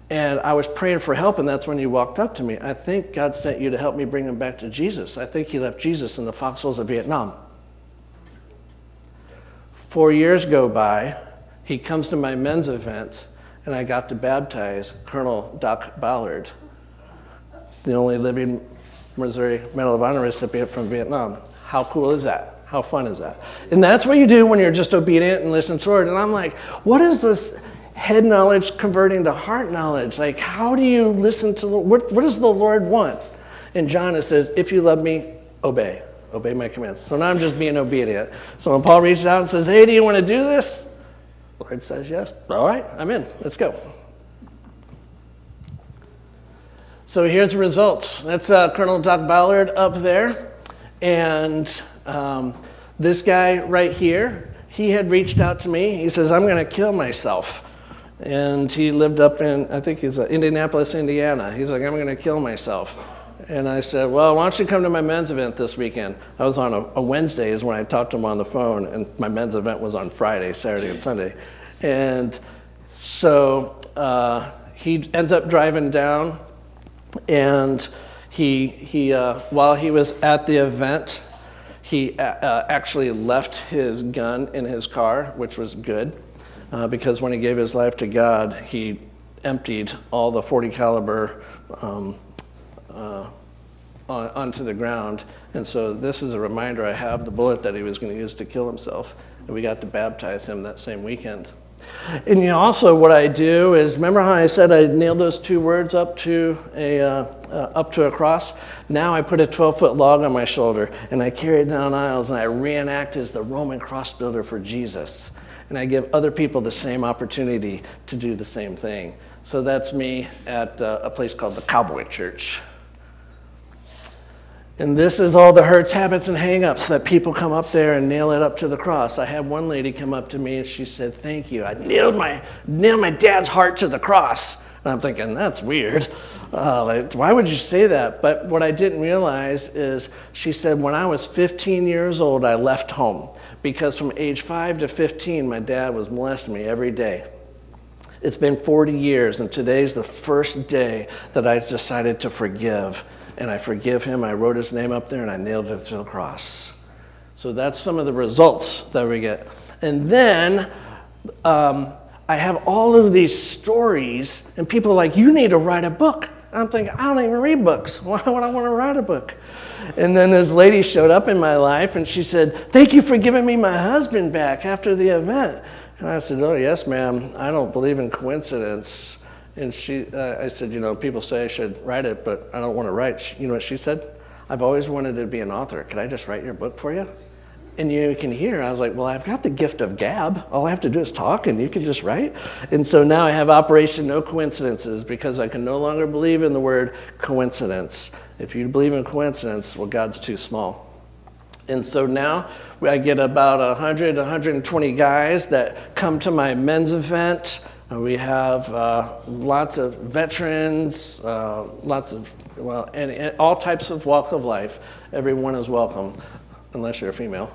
And I was praying for help, and that's when you walked up to me. I think God sent you to help me bring him back to Jesus. I think he left Jesus in the foxholes of Vietnam. 4 years go by, he comes to my men's event, and I got to baptize Colonel Doc Ballard, the only living Missouri Medal of Honor recipient from Vietnam. How cool is that? How fun is that? And that's what you do when you're just obedient and listen to the Lord. And I'm like, what is this head knowledge converting to heart knowledge? Like, how do you listen to, what does the Lord want? In John it says, if you love me, obey my commands. So now I'm just being obedient. So when Paul reaches out and says, hey, do you want to do this? The Lord says yes. All right, I'm in. Let's go. So here's the results. That's Colonel Doc Ballard up there. And this guy right here, he had reached out to me. He says, I'm going to kill myself. And he lived up in, I think he's Indianapolis, Indiana. He's like, I'm going to kill myself. And I said, well, why don't you come to my men's event this weekend? I was on a Wednesday is when I talked to him on the phone, and my men's event was on Friday, Saturday, and Sunday. And so he ends up driving down, and he while he was at the event, he actually left his gun in his car, which was good, because when he gave his life to God, he emptied all the .40 caliber onto the ground. And so this is a reminder I have the bullet that he was going to use to kill himself. And we got to baptize him that same weekend. And also what I do is, remember how I said I nailed those two words up to a cross? Now I put a 12-foot log on my shoulder, and I carry it down aisles, and I reenact as the Roman cross builder for Jesus. And I give other people the same opportunity to do the same thing. So that's me at a place called the Cowboy Church. And this is all the hurts, habits, and hang-ups that people come up there and nail it up to the cross. I had one lady come up to me and she said, thank you. I nailed my dad's heart to the cross. And I'm thinking, that's weird. Like, why would you say that? But what I didn't realize is she said, when I was 15 years old, I left home. Because from age 5 to 15, my dad was molesting me every day. It's been 40 years, and today's the first day that I decided to forgive. And I forgive him. I wrote his name up there and I nailed it to the cross. So that's some of the results that we get. And then I have all of these stories, and people are like, you need to write a book. And I'm thinking, I don't even read books. Why would I want to write a book? And then this lady showed up in my life and she said, thank you for giving me my husband back after the event. And I said, oh, yes, ma'am. I don't believe in coincidence. And I said, you know, people say I should write it, but I don't want to write. You know what she said? I've always wanted to be an author. Could I just write your book for you? And you can hear, I was like, well, I've got the gift of gab. All I have to do is talk and you can just write. And so now I have Operation No Coincidences because I can no longer believe in the word coincidence. If you believe in coincidence, well, God's too small. And so now I get about 100, 120 guys that come to my men's event. We have lots of veterans, and all types of walk of life. Everyone is welcome, unless you're a female.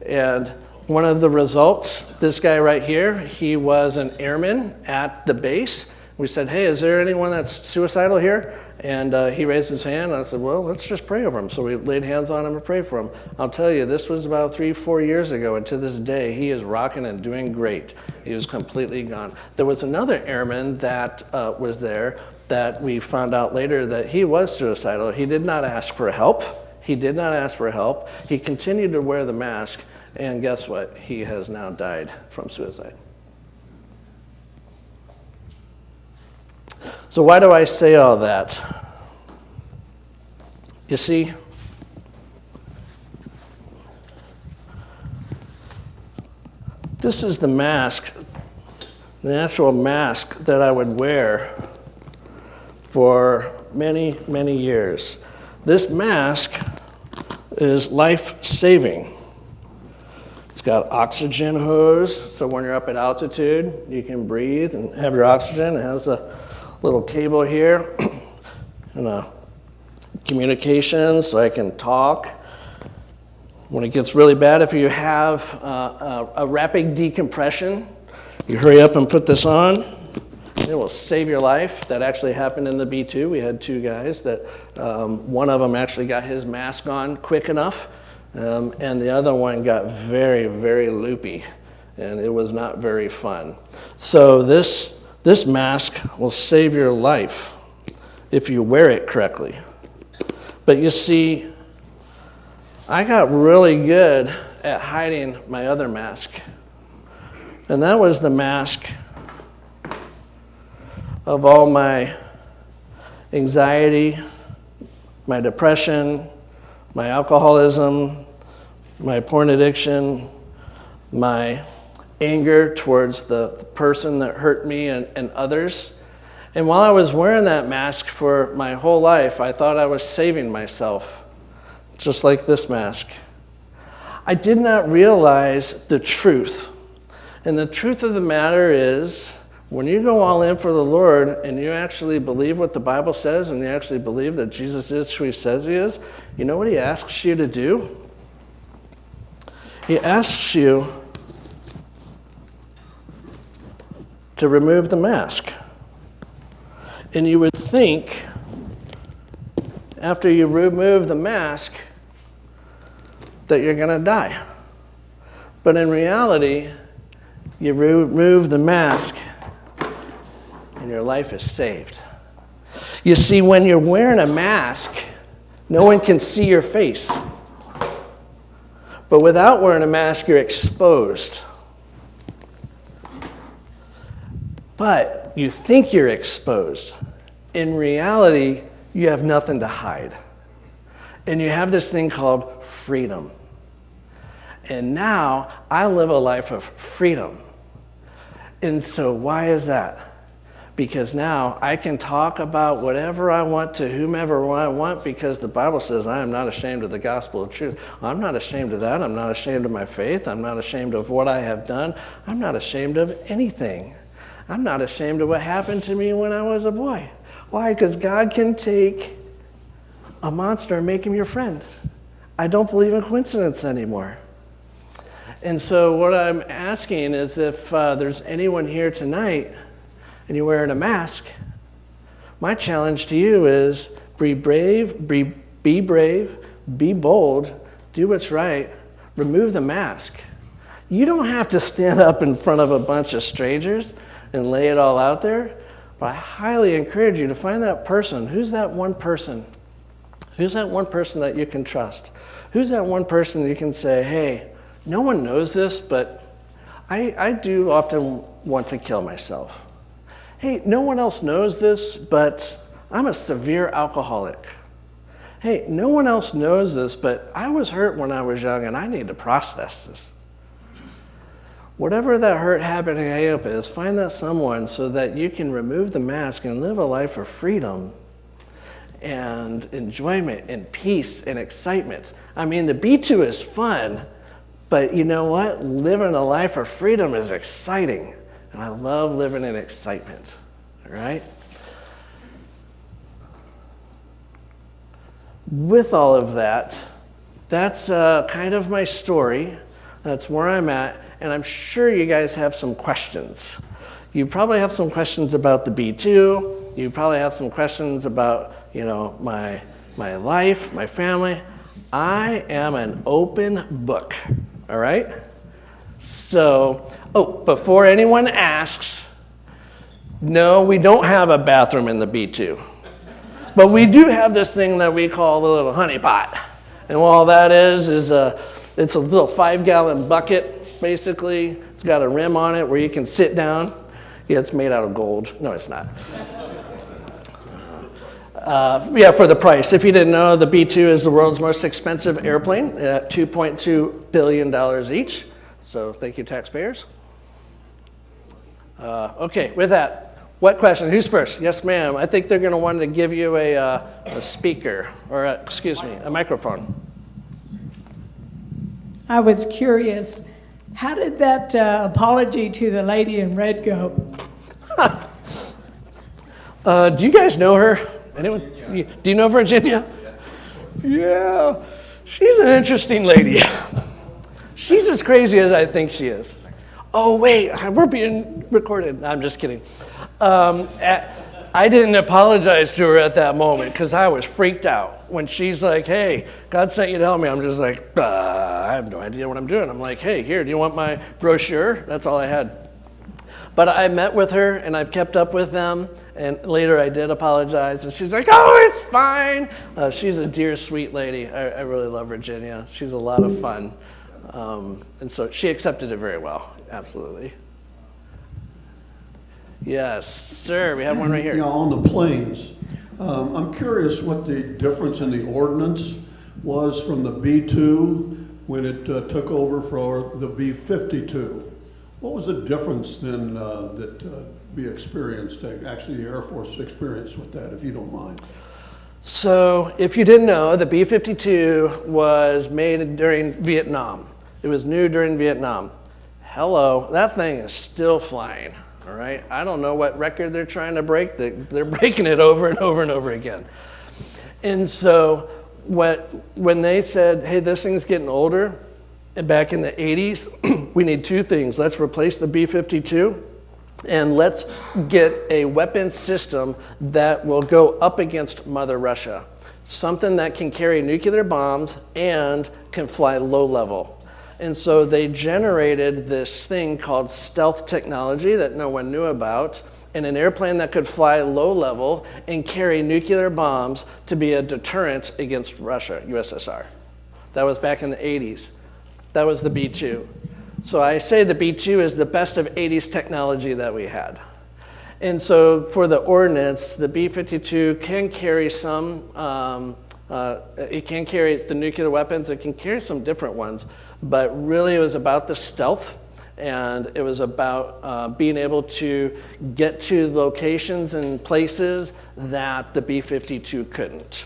And one of the results, this guy right here, he was an airman at the base. We said, hey, is there anyone that's suicidal here? And he raised his hand, and I said, well, let's just pray over him. So we laid hands on him and prayed for him. I'll tell you, this was about 3-4 years ago, and to this day, he is rocking and doing great. He was completely gone. There was another airman that was there that we found out later that he was suicidal. He did not ask for help. He did not ask for help. He continued to wear the mask, and guess what? He has now died from suicide. So why do I say all that? You see, this is the mask, the actual mask that I would wear for many, many years. This mask is life-saving. It's got oxygen hose, so when you're up at altitude, you can breathe and have your oxygen. It has a little cable here and communications, so I can talk. When it gets really bad, if you have a rapid decompression, you hurry up and put this on. It will save your life. That actually happened in the B-2. We had 2 guys that one of them actually got his mask on quick enough, and the other one got very, very loopy, and it was not very fun. So this mask will save your life if you wear it correctly. But you see, I got really good at hiding my other mask, and that was the mask of all my anxiety, my depression, my alcoholism, my porn addiction, my anger towards the person that hurt me and others. And while I was wearing that mask for my whole life, I thought I was saving myself, just like this mask. I did not realize the truth. And the truth of the matter is, when you go all in for the Lord and you actually believe what the Bible says and you actually believe that Jesus is who he says he is, you know what he asks you to do? He asks you to remove the mask. And you would think, after you remove the mask, that you're going to die. But in reality, you remove the mask and your life is saved. You see, when you're wearing a mask, no one can see your face. But without wearing a mask, you're exposed. But you think you're exposed. In reality, you have nothing to hide. And you have this thing called freedom. And now I live a life of freedom. And so why is that? Because now I can talk about whatever I want to whomever I want, because the Bible says I am not ashamed of the gospel of truth. I'm not ashamed of that. I'm not ashamed of my faith. I'm not ashamed of what I have done. I'm not ashamed of anything. I'm not ashamed of what happened to me when I was a boy. Why? Because God can take a monster and make him your friend. I don't believe in coincidence anymore. And so what I'm asking is if there's anyone here tonight and you're wearing a mask, my challenge to you is be brave, be bold, do what's right, remove the mask. You don't have to stand up in front of a bunch of strangers and lay it all out there, but I highly encourage you to find that person. Who's that one person? Who's that one person that you can trust? Who's that one person you can say, hey, no one knows this, but I do often want to kill myself. Hey, no one else knows this, but I'm a severe alcoholic. Hey, no one else knows this, but I was hurt when I was young and I need to process this. Whatever that hurt, habit, and hang-up is, find that someone so that you can remove the mask and live a life of freedom and enjoyment and peace and excitement. I mean, the B2 is fun, but you know what? Living a life of freedom is exciting. And I love living in excitement, all right? With all of that, that's kind of my story. That's where I'm at. And I'm sure you guys have some questions. You probably have some questions about the B2. You probably have some questions about, you know, my life, my family. I am an open book, all right? So, before anyone asks, no, we don't have a bathroom in the B2. But we do have this thing that we call the little honey pot. And all that is it's a little 5-gallon bucket. Basically, it's got a rim on it where you can sit down. Yeah, it's made out of gold. No, it's not. Yeah, for the price. If you didn't know, the B2 is the world's most expensive airplane at $2.2 billion each. So thank you, taxpayers. Okay, with that, what question? Who's first? Yes, ma'am. I think they're going to want to give you a speaker, or a microphone. I was curious. How did that apology to the lady in red go? Do you guys know her? Anyone? Do you know Virginia? Yeah. She's an interesting lady. She's as crazy as I think she is. Oh, wait, we're being recorded. I'm just kidding. I didn't apologize to her at that moment because I was freaked out. When she's like, hey, God sent you to help me, I'm just like, I have no idea what I'm doing. I'm like, hey, here, do you want my brochure? That's all I had. But I met with her, and I've kept up with them, and later I did apologize, and she's like, oh, it's fine. She's a dear, sweet lady. I really love Virginia. She's a lot of fun. And so she accepted it very well, absolutely. Yes, sir, we have one right here. Yeah, on the planes. I'm curious what the difference in the ordnance was from the B-2 when it took over for the B-52. What was the difference then that we experienced, actually the Air Force experienced with that, if you don't mind? So if you didn't know, the B-52 was made during Vietnam. It was new during Vietnam. Hello, that thing is still flying. All right, I don't know what record they're trying to break. They're breaking it over and over and over again. And so when they said, hey, this thing's getting older, and back in the 80s, we need two things. Let's replace the B-52, and let's get a weapon system that will go up against Mother Russia. Something that can carry nuclear bombs and can fly low level. And so they generated this thing called stealth technology that no one knew about, and an airplane that could fly low level and carry nuclear bombs to be a deterrent against Russia, USSR. That was back in the 80s. That was the B-2. So I say the B-2 is the best of 80s technology that we had. And so for the ordnance, the B-52 can carry some, it can carry the nuclear weapons, it can carry some different ones, but really it was about the stealth, and it was about being able to get to locations and places that the B-52 couldn't.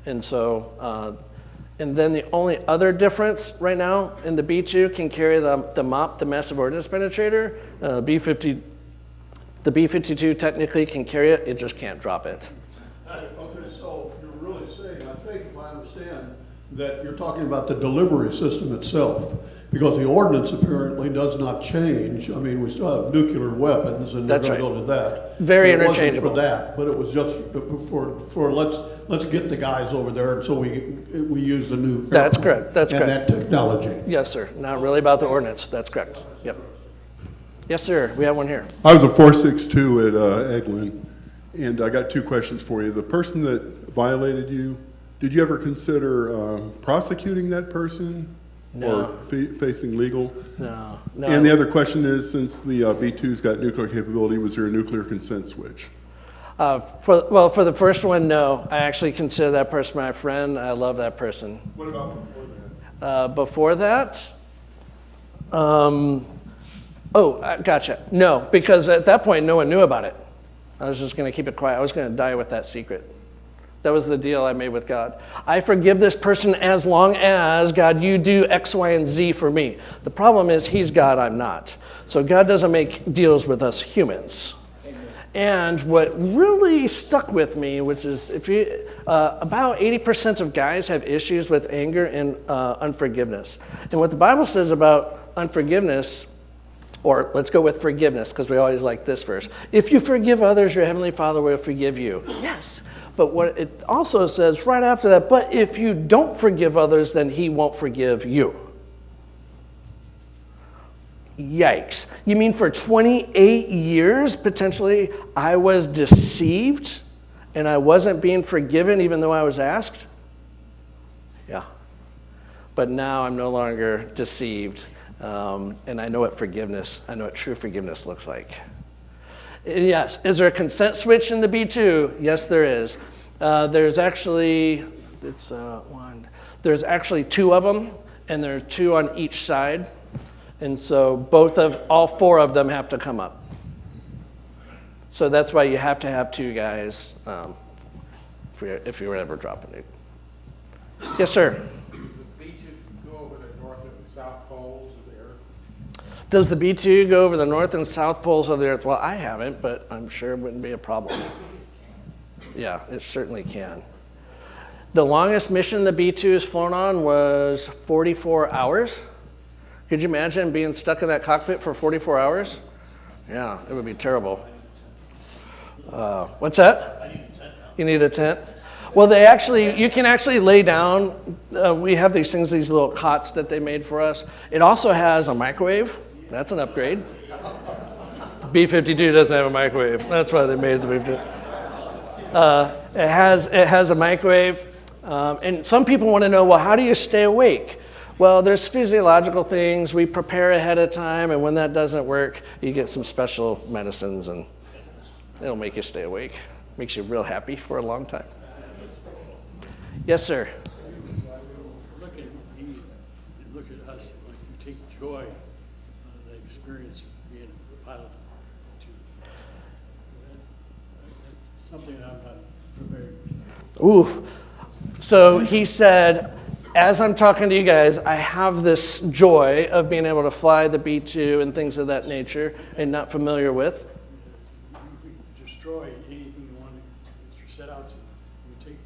And so, and then the only other difference right now in the B-2 can carry the MOP, the Massive Ordnance Penetrator. The B-52 technically can carry it, it just can't drop it. Okay, so you're really saying, I think if I understand, that you're talking about the delivery system itself, because the ordnance apparently does not change. I mean, we still have nuclear weapons, and That's they're going right. to go to that. Very but interchangeable. It wasn't for that, but it was just for let's get the guys over there, and so we use the new. That's correct. That's and correct. that technology. Yes, sir. Not really about the ordnance. That's correct. Yep. Yes, sir. We have one here. I was a 462 at Eglin, and I got two questions for you. The person that violated you, did you ever consider prosecuting that person? No. Or facing legal? No. And the other question is, since the B-2's got nuclear capability, was there a nuclear consent switch? For the first one, no. I actually consider that person my friend. I love that person. What about before that? Before that, gotcha. No, because at that point, no one knew about it. I was just going to keep it quiet. I was going to die with that secret. That was the deal I made with God. I forgive this person as long as, God, you do X, Y, and Z for me. The problem is he's God, I'm not. So God doesn't make deals with us humans. And what really stuck with me, which is about 80% of guys have issues with anger and unforgiveness. And what the Bible says about unforgiveness, or let's go with forgiveness, because we always like this verse. If you forgive others, your heavenly Father will forgive you. Yes. But what it also says right after that, but if you don't forgive others, then he won't forgive you. Yikes. You mean for 28 years, potentially, I was deceived and I wasn't being forgiven even though I was asked? Yeah. But now I'm no longer deceived. And I know what true forgiveness looks like. Yes. Is there a consent switch in the B2? Yes, there is. There's actually, there's actually two of them, and there are two on each side. And so all four of them have to come up. So that's why you have to have two guys if you're ever dropping it. Yes, sir. Does the B2 go over the north and south poles of the Earth? Does the B2 go over the north and south poles of the Earth? Well, I haven't, but I'm sure it wouldn't be a problem. Yeah, it certainly can. The longest mission the B2 has flown on was 44 hours. Could you imagine being stuck in that cockpit for 44 hours? Yeah, it would be terrible. What's that? I need a tent. You need a tent? Well, you can actually lay down. We have these things, these little cots that they made for us. It also has a microwave. That's an upgrade. B-52 doesn't have a microwave. That's why they made the B-52. It has a microwave. And some people want to know, well, how do you stay awake? Well, there's physiological things. We prepare ahead of time, and when that doesn't work, you get some special medicines, and it'll make you stay awake. Makes you real happy for a long time. Yes, sir. Look at us like you take joy in the experience of being a pilot too. That's something I'm not familiar with. Ooh. So he said, as I'm talking to you guys, I have this joy of being able to fly the B-2 and things of that nature and not familiar with. You can destroy anything you want to set out to. If you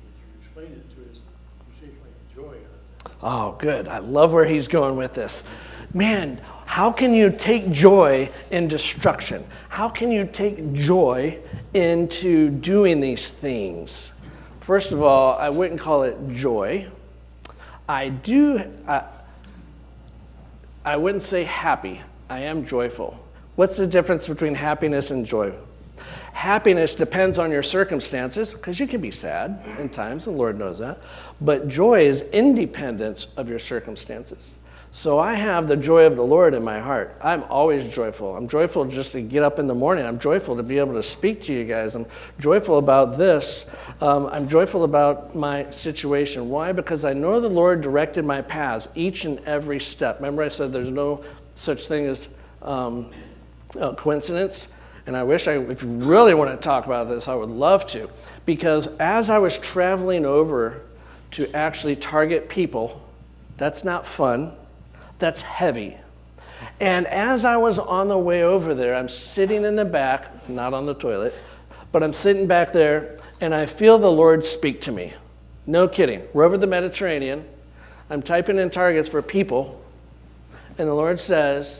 explain it to us, you take like joy out of that. Oh, good. I love where he's going with this. Man, how can you take joy in destruction? How can you take joy into doing these things? First of all, I wouldn't call it joy. I wouldn't say happy. I am joyful. What's the difference between happiness and joy? Happiness depends on your circumstances, because you can be sad in times, the Lord knows that. But joy is independent of your circumstances. So I have the joy of the Lord in my heart. I'm always joyful. I'm joyful just to get up in the morning. I'm joyful to be able to speak to you guys. I'm joyful about this. I'm joyful about my situation. Why? Because I know the Lord directed my paths each and every step. Remember I said there's no such thing as coincidence? And I wish if you really want to talk about this, I would love to. Because as I was traveling over to actually target people, that's not fun. That's heavy. And as I was on the way over there, I'm sitting in the back, not on the toilet, but I'm sitting back there, and I feel the Lord speak to me. No kidding. We're over the Mediterranean. I'm typing in targets for people, and the Lord says,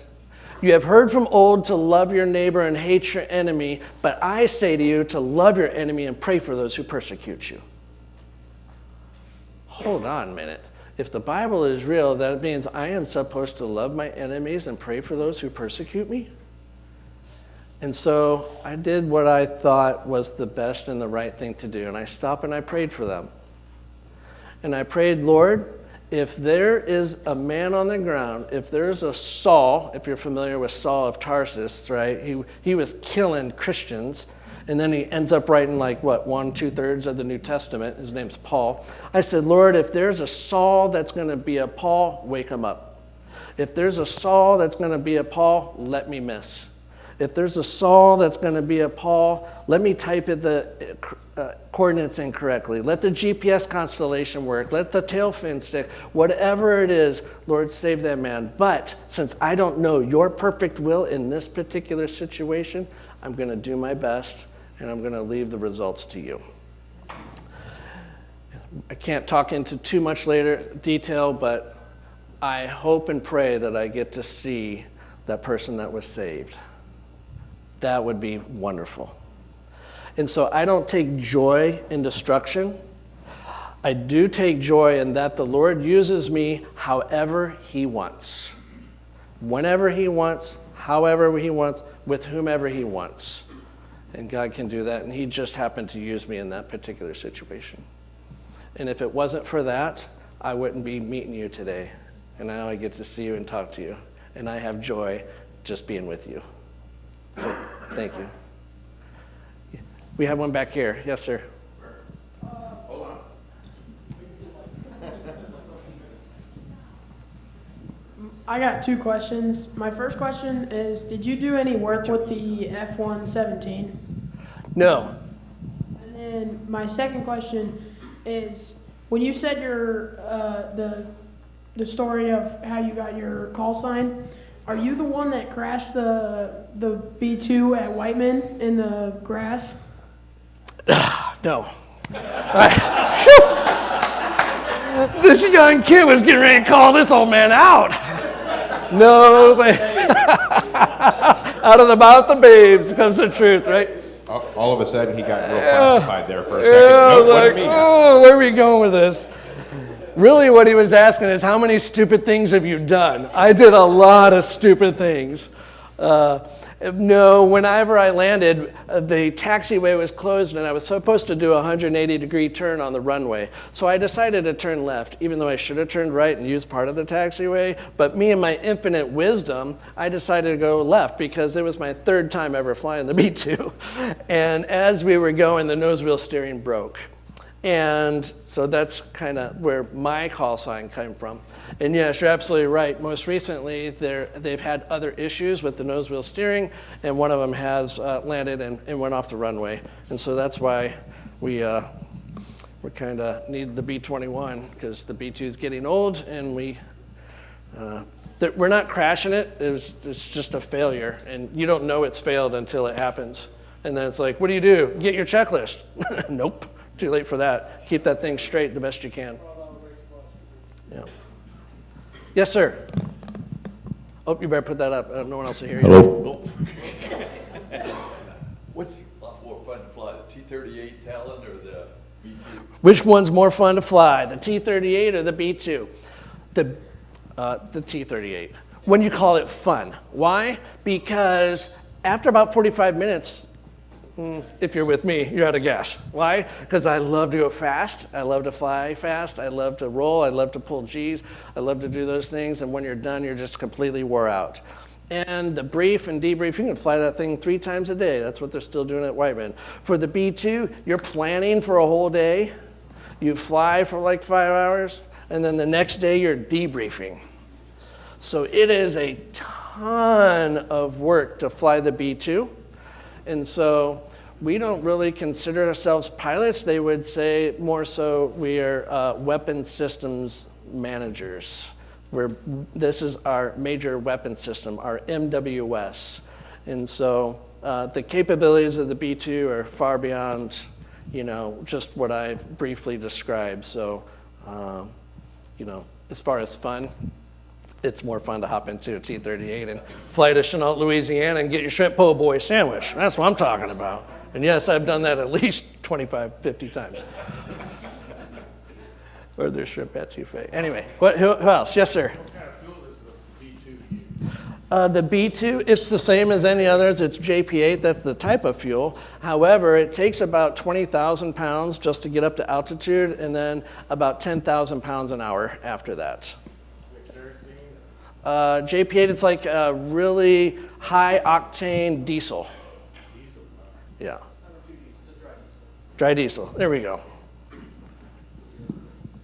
"You have heard from old to love your neighbor and hate your enemy, but I say to you to love your enemy and pray for those who persecute you." Hold on a minute. If the Bible is real, that means I am supposed to love my enemies and pray for those who persecute me? And so I did what I thought was the best and the right thing to do, and I stopped and I prayed for them. And I prayed, Lord, if there is a man on the ground, if there's a Saul, if you're familiar with Saul of Tarsus, right? He was killing Christians, And then he ends up writing like, what, 1/2 of the New Testament. His name's Paul. I said, Lord, if there's a Saul that's going to be a Paul, wake him up. If there's a Saul that's going to be a Paul, let me miss. If there's a Saul that's going to be a Paul, let me type in the coordinates incorrectly. Let the GPS constellation work. Let the tail fin stick. Whatever it is, Lord, save that man. But since I don't know your perfect will in this particular situation, I'm going to do my best, and I'm going to leave the results to you. I can't talk into too much later detail, but I hope and pray that I get to see that person that was saved. That would be wonderful. And so I don't take joy in destruction. I do take joy in that the Lord uses me however he wants, whenever he wants, however he wants, with whomever he wants. And God can do that, and he just happened to use me in that particular situation. And if it wasn't for that, I wouldn't be meeting you today. And now I get to see you and talk to you. And I have joy just being with you. So, thank you. We have one back here. Yes, sir. Hold on. I got 2 questions. My first question is, did you do any work with the F-117? No. And then my second question is, when you said your the story of how you got your call sign, are you the one that crashed the B-2 at Whiteman in the grass? No. This young kid was getting ready to call this old man out. No, out of the mouth of babes comes the truth, right? All of a sudden, he got real classified there for a second. Nope, what do you mean? Oh, where are we going with this? Really, what he was asking is, how many stupid things have you done? I did a lot of stupid things. No, whenever I landed, the taxiway was closed, and I was supposed to do a 180-degree turn on the runway. So I decided to turn left, even though I should have turned right and used part of the taxiway. But me and my infinite wisdom, I decided to go left because it was my 3rd time ever flying the B-2. And as we were going, the nose wheel steering broke. And so that's kind of where my call sign came from. And yes, you're absolutely right. Most recently, they've had other issues with the nose wheel steering, and one of them has landed and went off the runway. And so that's why we kind of need the B-21, because the B-2 is getting old, and we're not crashing it. It's just a failure, and you don't know it's failed until it happens. And then it's like, what do? Get your checklist. Nope. Too late for that. Keep that thing straight the best you can. Yeah. Yes, sir. Oh, you better put that up. No one else will hear you. Hello. What's a lot more fun to fly, the T-38 Talon or the B-2? Which one's more fun to fly, the T-38 or the B-2? The T-38. When you call it fun. Why? Because after about 45 minutes, if you're with me, you're out of gas. Why? Because I love to go fast. I love to fly fast. I love to roll. I love to pull G's. I love to do those things. And when you're done, you're just completely wore out. And the brief and debrief, you can fly that thing 3 times a day. That's what they're still doing at Whiteman. For the B-2, you're planning for a whole day. You fly for like 5 hours. And then the next day, you're debriefing. So it is a ton of work to fly the B-2. And so we don't really consider ourselves pilots. They would say more so we are weapon systems managers. This is our major weapon system, our MWS. And so the capabilities of the B-2 are far beyond, just what I've briefly described. So, as far as fun, it's more fun to hop into a T-38 and fly to Chenault, Louisiana and get your shrimp po' boy sandwich. That's what I'm talking about. And yes, I've done that at least 25, 50 times. Or there's shrimp etouffee. Anyway, who else? Yes, sir. What kind of fuel does the B-2 use? The B-2, it's the same as any others. It's JP8. That's the type of fuel. However, it takes about 20,000 pounds just to get up to altitude, and then about 10,000 pounds an hour after that. JP8, it's like a really high octane diesel. Yeah. Dry diesel. There we go.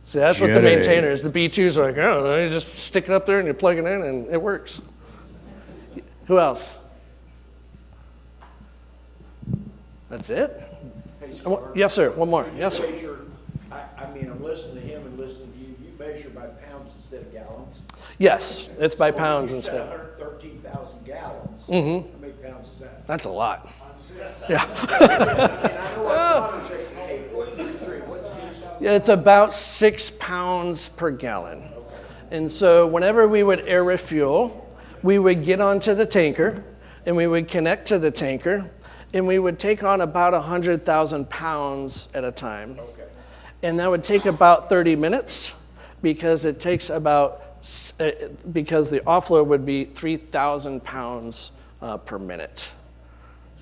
See, that's what the Jet A. maintainers, the B2s are like, oh, no, you just stick it up there and you plug it in and it works. Who else? That's it? Hey, Stuart. Yes, sir. One more. Yes, sir. I mean, I'm listening to him and listening to you. You measure by pounds instead of gallons. Yes, it's by So pounds you said instead. 113,000 gallons. Mhm. How many pounds is that? That's a lot. Yeah. I know what water say 8.33. What's diesel? Yeah, it's about 6 pounds per gallon. And so whenever we would air refuel, we would get onto the tanker and we would connect to the tanker and we would take on about 100,000 pounds at a time. Okay. And that would take about 30 minutes because it takes about, because the offload would be 3,000 pounds per minute.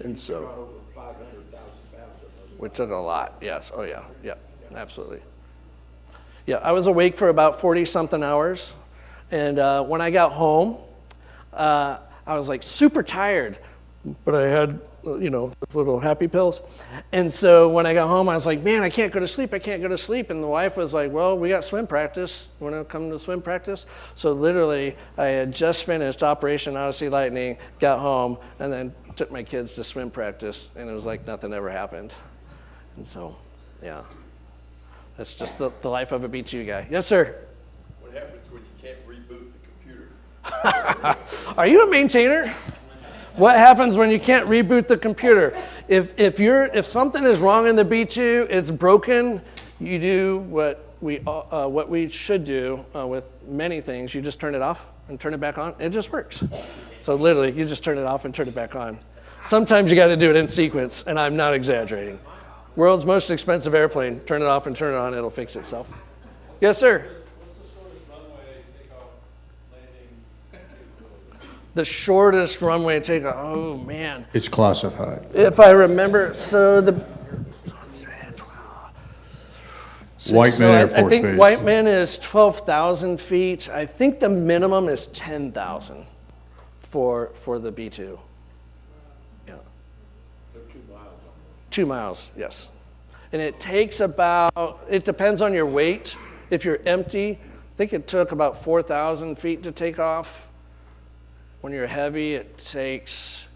And so, Over 500,000 pounds of those. we took a lot, yes. Oh, yeah, yeah, absolutely. Yeah, I was awake for about 40-something hours. And when I got home, I was like super tired, but I had, you know, those little happy pills. And so when I got home, I was like, man, I can't go to sleep. I can't go to sleep. And the wife was like, well, we got swim practice. Want to come to swim practice? So literally, I had just finished Operation Odyssey Lightning, got home, and then took my kids to swim practice. And it was like nothing ever happened. And so, yeah, that's just the life of a B2 guy. Yes, sir. What happens when you can't reboot the computer? Are you a maintainer? What happens when you can't reboot the computer? If something is wrong in the B2, it's broken, you do what we should do with many things. You just turn it off and turn it back on. It just works. So literally, you just turn it off and turn it back on. Sometimes you got to do it in sequence, and I'm not exaggerating. World's most expensive airplane. Turn it off and turn it on. It'll fix itself. Yes, sir. The shortest runway takeoff. Oh man. It's classified. If I remember, so the Whiteman Air I Force think Base. Whiteman is 12,000 feet. I think the minimum is 10,000 for the B2. Yeah. 2 miles, yes. And it takes about, it depends on your weight. If you're empty, I think it took about 4,000 feet to take off. When you're heavy, it takes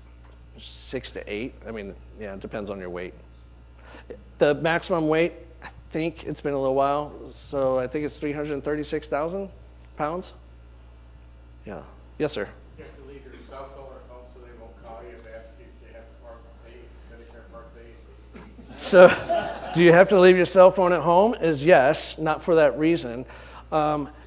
6 to 8. I mean, yeah, it depends on your weight. The maximum weight, I think it's been a little while, so I think it's 336,000 pounds. Yeah. Yes, sir. You have to leave your cell phone at home so they won't call you and ask you if they have Part A, Medicare Part A. So, do you have to leave your cell phone at home? Is yes, not for that reason.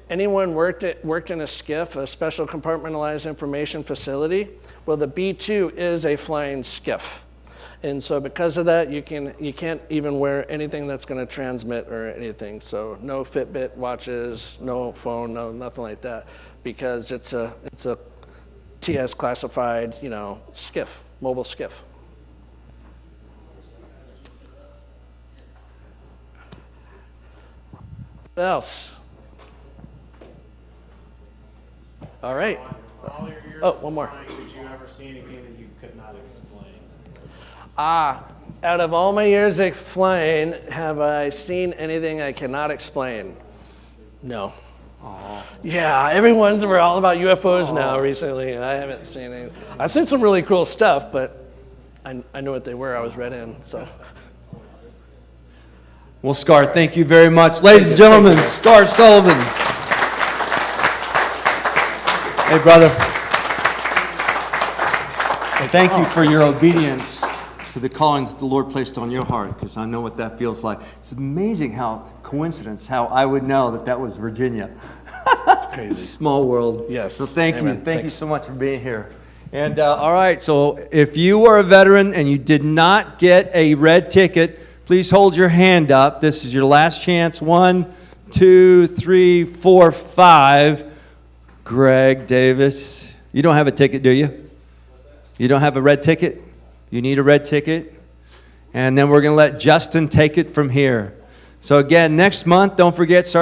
Anyone worked in a SCIF, a special compartmentalized information facility? Well, the B2 is a flying SCIF. And so because of that, you can't even wear anything that's going to transmit or anything. So no Fitbit watches, no phone, no nothing like that, because it's a TS classified, you know, SCIF, mobile SCIF. What else? All right. All your years one more. Did you ever see anything that you could not explain? Out of all my years of flying, have I seen anything I cannot explain? No. Aww. Yeah, we're all about UFOs now recently, and I haven't seen any. I've seen some really cool stuff, but I know what they were. I was read in, so. Well, Scar, thank you very much. Ladies and gentlemen, Scar Sullivan. Hey, brother. And thank you for your obedience to the callings the Lord placed on your heart, because I know what that feels like. It's amazing how I would know that was Virginia. That's crazy. Small world. Yes. So thank Amen. you. Thank you Thanks. so much for being here. And all right, so if you are a veteran and you did not get a red ticket, please hold your hand up. This is your last chance. 1, 2, 3, 4, 5. Greg Davis. You don't have a ticket, do you? You don't have a red ticket? You need a red ticket? And then we're going to let Justin take it from here. So again, next month, don't forget,